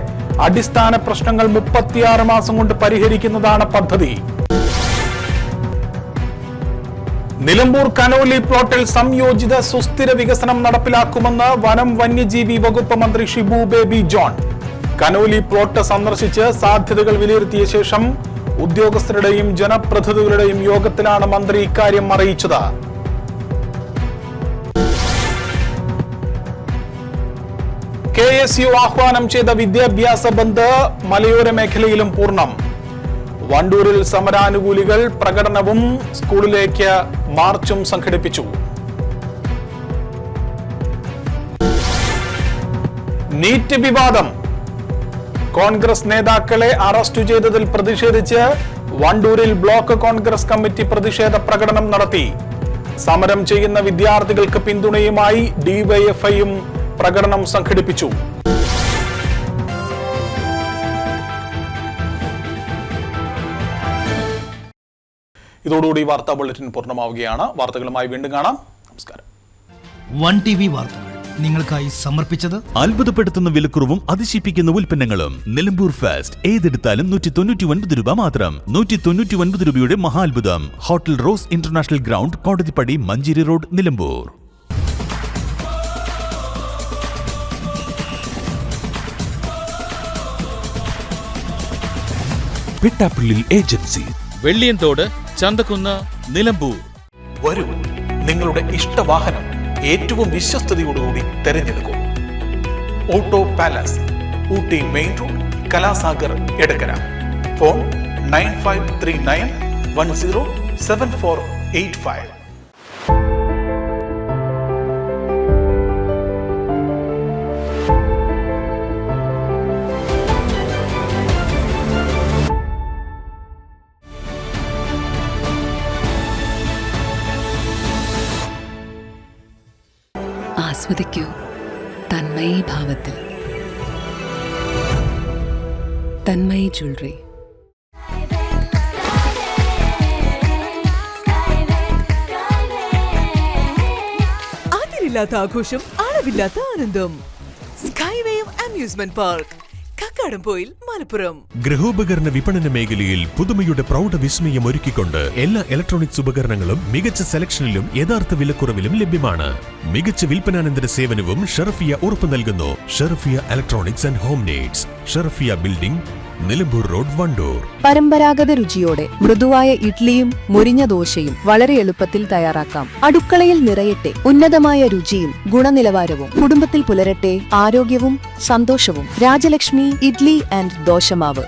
അടിസ്ഥാന പ്രശ്നങ്ങൾ 36 മാസം കൊണ്ട് പരിഹരിക്കുന്നതാണ് പദ്ധതി. നിലമ്പൂർ കനോലി പ്ലോട്ടിൽ സംയോജിത സുസ്ഥിര വികസനം നടപ്പിലാക്കുമെന്ന് വനം വന്യജീവി വകുപ്പ് മന്ത്രി ഷിബു ബേബി ജോൺ. കനോലി പ്ലോട്ട് സന്ദർശിച്ച് സാധ്യതകൾ വിലയിരുത്തിയ ശേഷം ഉദ്യോഗസ്ഥരുടെയും ജനപ്രതിനിധികളുടെയും യോഗത്തിലാണ് മന്ത്രി ഇക്കാര്യം അറിയിച്ചത്. KSU ആഹ്വാനം ചെയ്ത വിദ്യാഭ്യാസ ബന്ദ് മലയോര മേഖലയിലും പൂർണ്ണം. വണ്ടൂരിൽ സമരാനുകൂലികൾ പ്രകടനവും സ്കൂളിലേക്ക് മാർച്ചും സംഘടിപ്പിച്ചു. നീറ്റ് വിവാദം. കോൺഗ്രസ് നേതാക്കളെ അറസ്റ്റ് ചെയ്തതിൽ പ്രതിഷേധിച്ച് വണ്ടൂരിൽ ബ്ലോക്ക് കോൺഗ്രസ് കമ്മിറ്റി പ്രതിഷേധ പ്രകടനം നടത്തി. സമരം ചെയ്യുന്ന വിദ്യാർത്ഥികൾക്ക് പിന്തുണയുമായി DYFIയും പ്രകടനം സംഘടിപ്പിച്ചു. ഇതോടുകൂടി വാർത്താ ബുള്ളറ്റിൻ പൂർണ്ണമാവുകയാണ്. വാർത്തകളുമായി വീണ്ടും കാണാം. നമസ്കാരം. 1TV വാർത്തകൾ നിങ്ങൾക്കായി സമർപ്പിച്ചത് അത്ഭുതപ്പെടുത്തുന്ന വിലക്കുറവും അതിശയിപ്പിക്കുന്ന ഉൽപ്പന്നങ്ങളും. നിലമ്പൂർ ഫെസ്റ്റ് ഏതെടുത്താലും 199 രൂപ മാത്രം. 199 രൂപയുടെ മഹാത്ഭുതം. Hotel Rose international ground, Kodathippadi, Manjeri road, Nilambur. Pittappillil agency, Velliyanthode, Chanthakkunnu, Nilambur. വരൂ, നിങ്ങളുടെ ഇഷ്ടവാഹനം ഏറ്റവും വിശ്വസ്തയോടുകൂടി തെരഞ്ഞെടുക്കൂ. Auto palace, Ooty main road, Kalasagar, Edakkara. Phone 9539107485. ആസ്വദിക്കൂ തന്മയി ഭാവത്തിൽ. തന്മയി ജ്വല്ലറി. അതിരില്ലാത്ത ആഘോഷം, അളവില്ലാത്ത ആനന്ദം. Skywave amusement park, Kakkadampoyil, Malappuram. ഗൃഹോപകരണ വിപണന മേഖലയിൽ പുതുമയുടെ പ്രൗഢ വിസ്മയം ഒരുക്കിക്കൊണ്ട് എല്ലാ ഇലക്ട്രോണിക്സ് ഉപകരണങ്ങളും മികച്ച സെലക്ഷനിലും യഥാർത്ഥ വിലക്കുറവിലും ലഭ്യമാണ്. മികച്ച വിൽപ്പനാനന്തര സേവനവും ഷെറഫിയ ഉറപ്പു നൽകുന്നു. Sherafiya electronics and home needs, Sherafiya building, Nilambur road, Wandoor. പരമ്പരാഗത രുചിയോടെ മൃദുവായ ഇഡ്ലിയും മുരിഞ്ഞ ദോശയും വളരെ എളുപ്പത്തിൽ തയ്യാറാക്കാം. അടുക്കളയിൽ നിറയട്ടെ ഉന്നതമായ രുചിയും ഗുണനിലവാരവും. കുടുംബത്തിൽ പുലരട്ടെ ആരോഗ്യവും സന്തോഷവും. രാജലക്ഷ്മി ഇഡ്ലി ആൻഡ് ദോശമാവ്.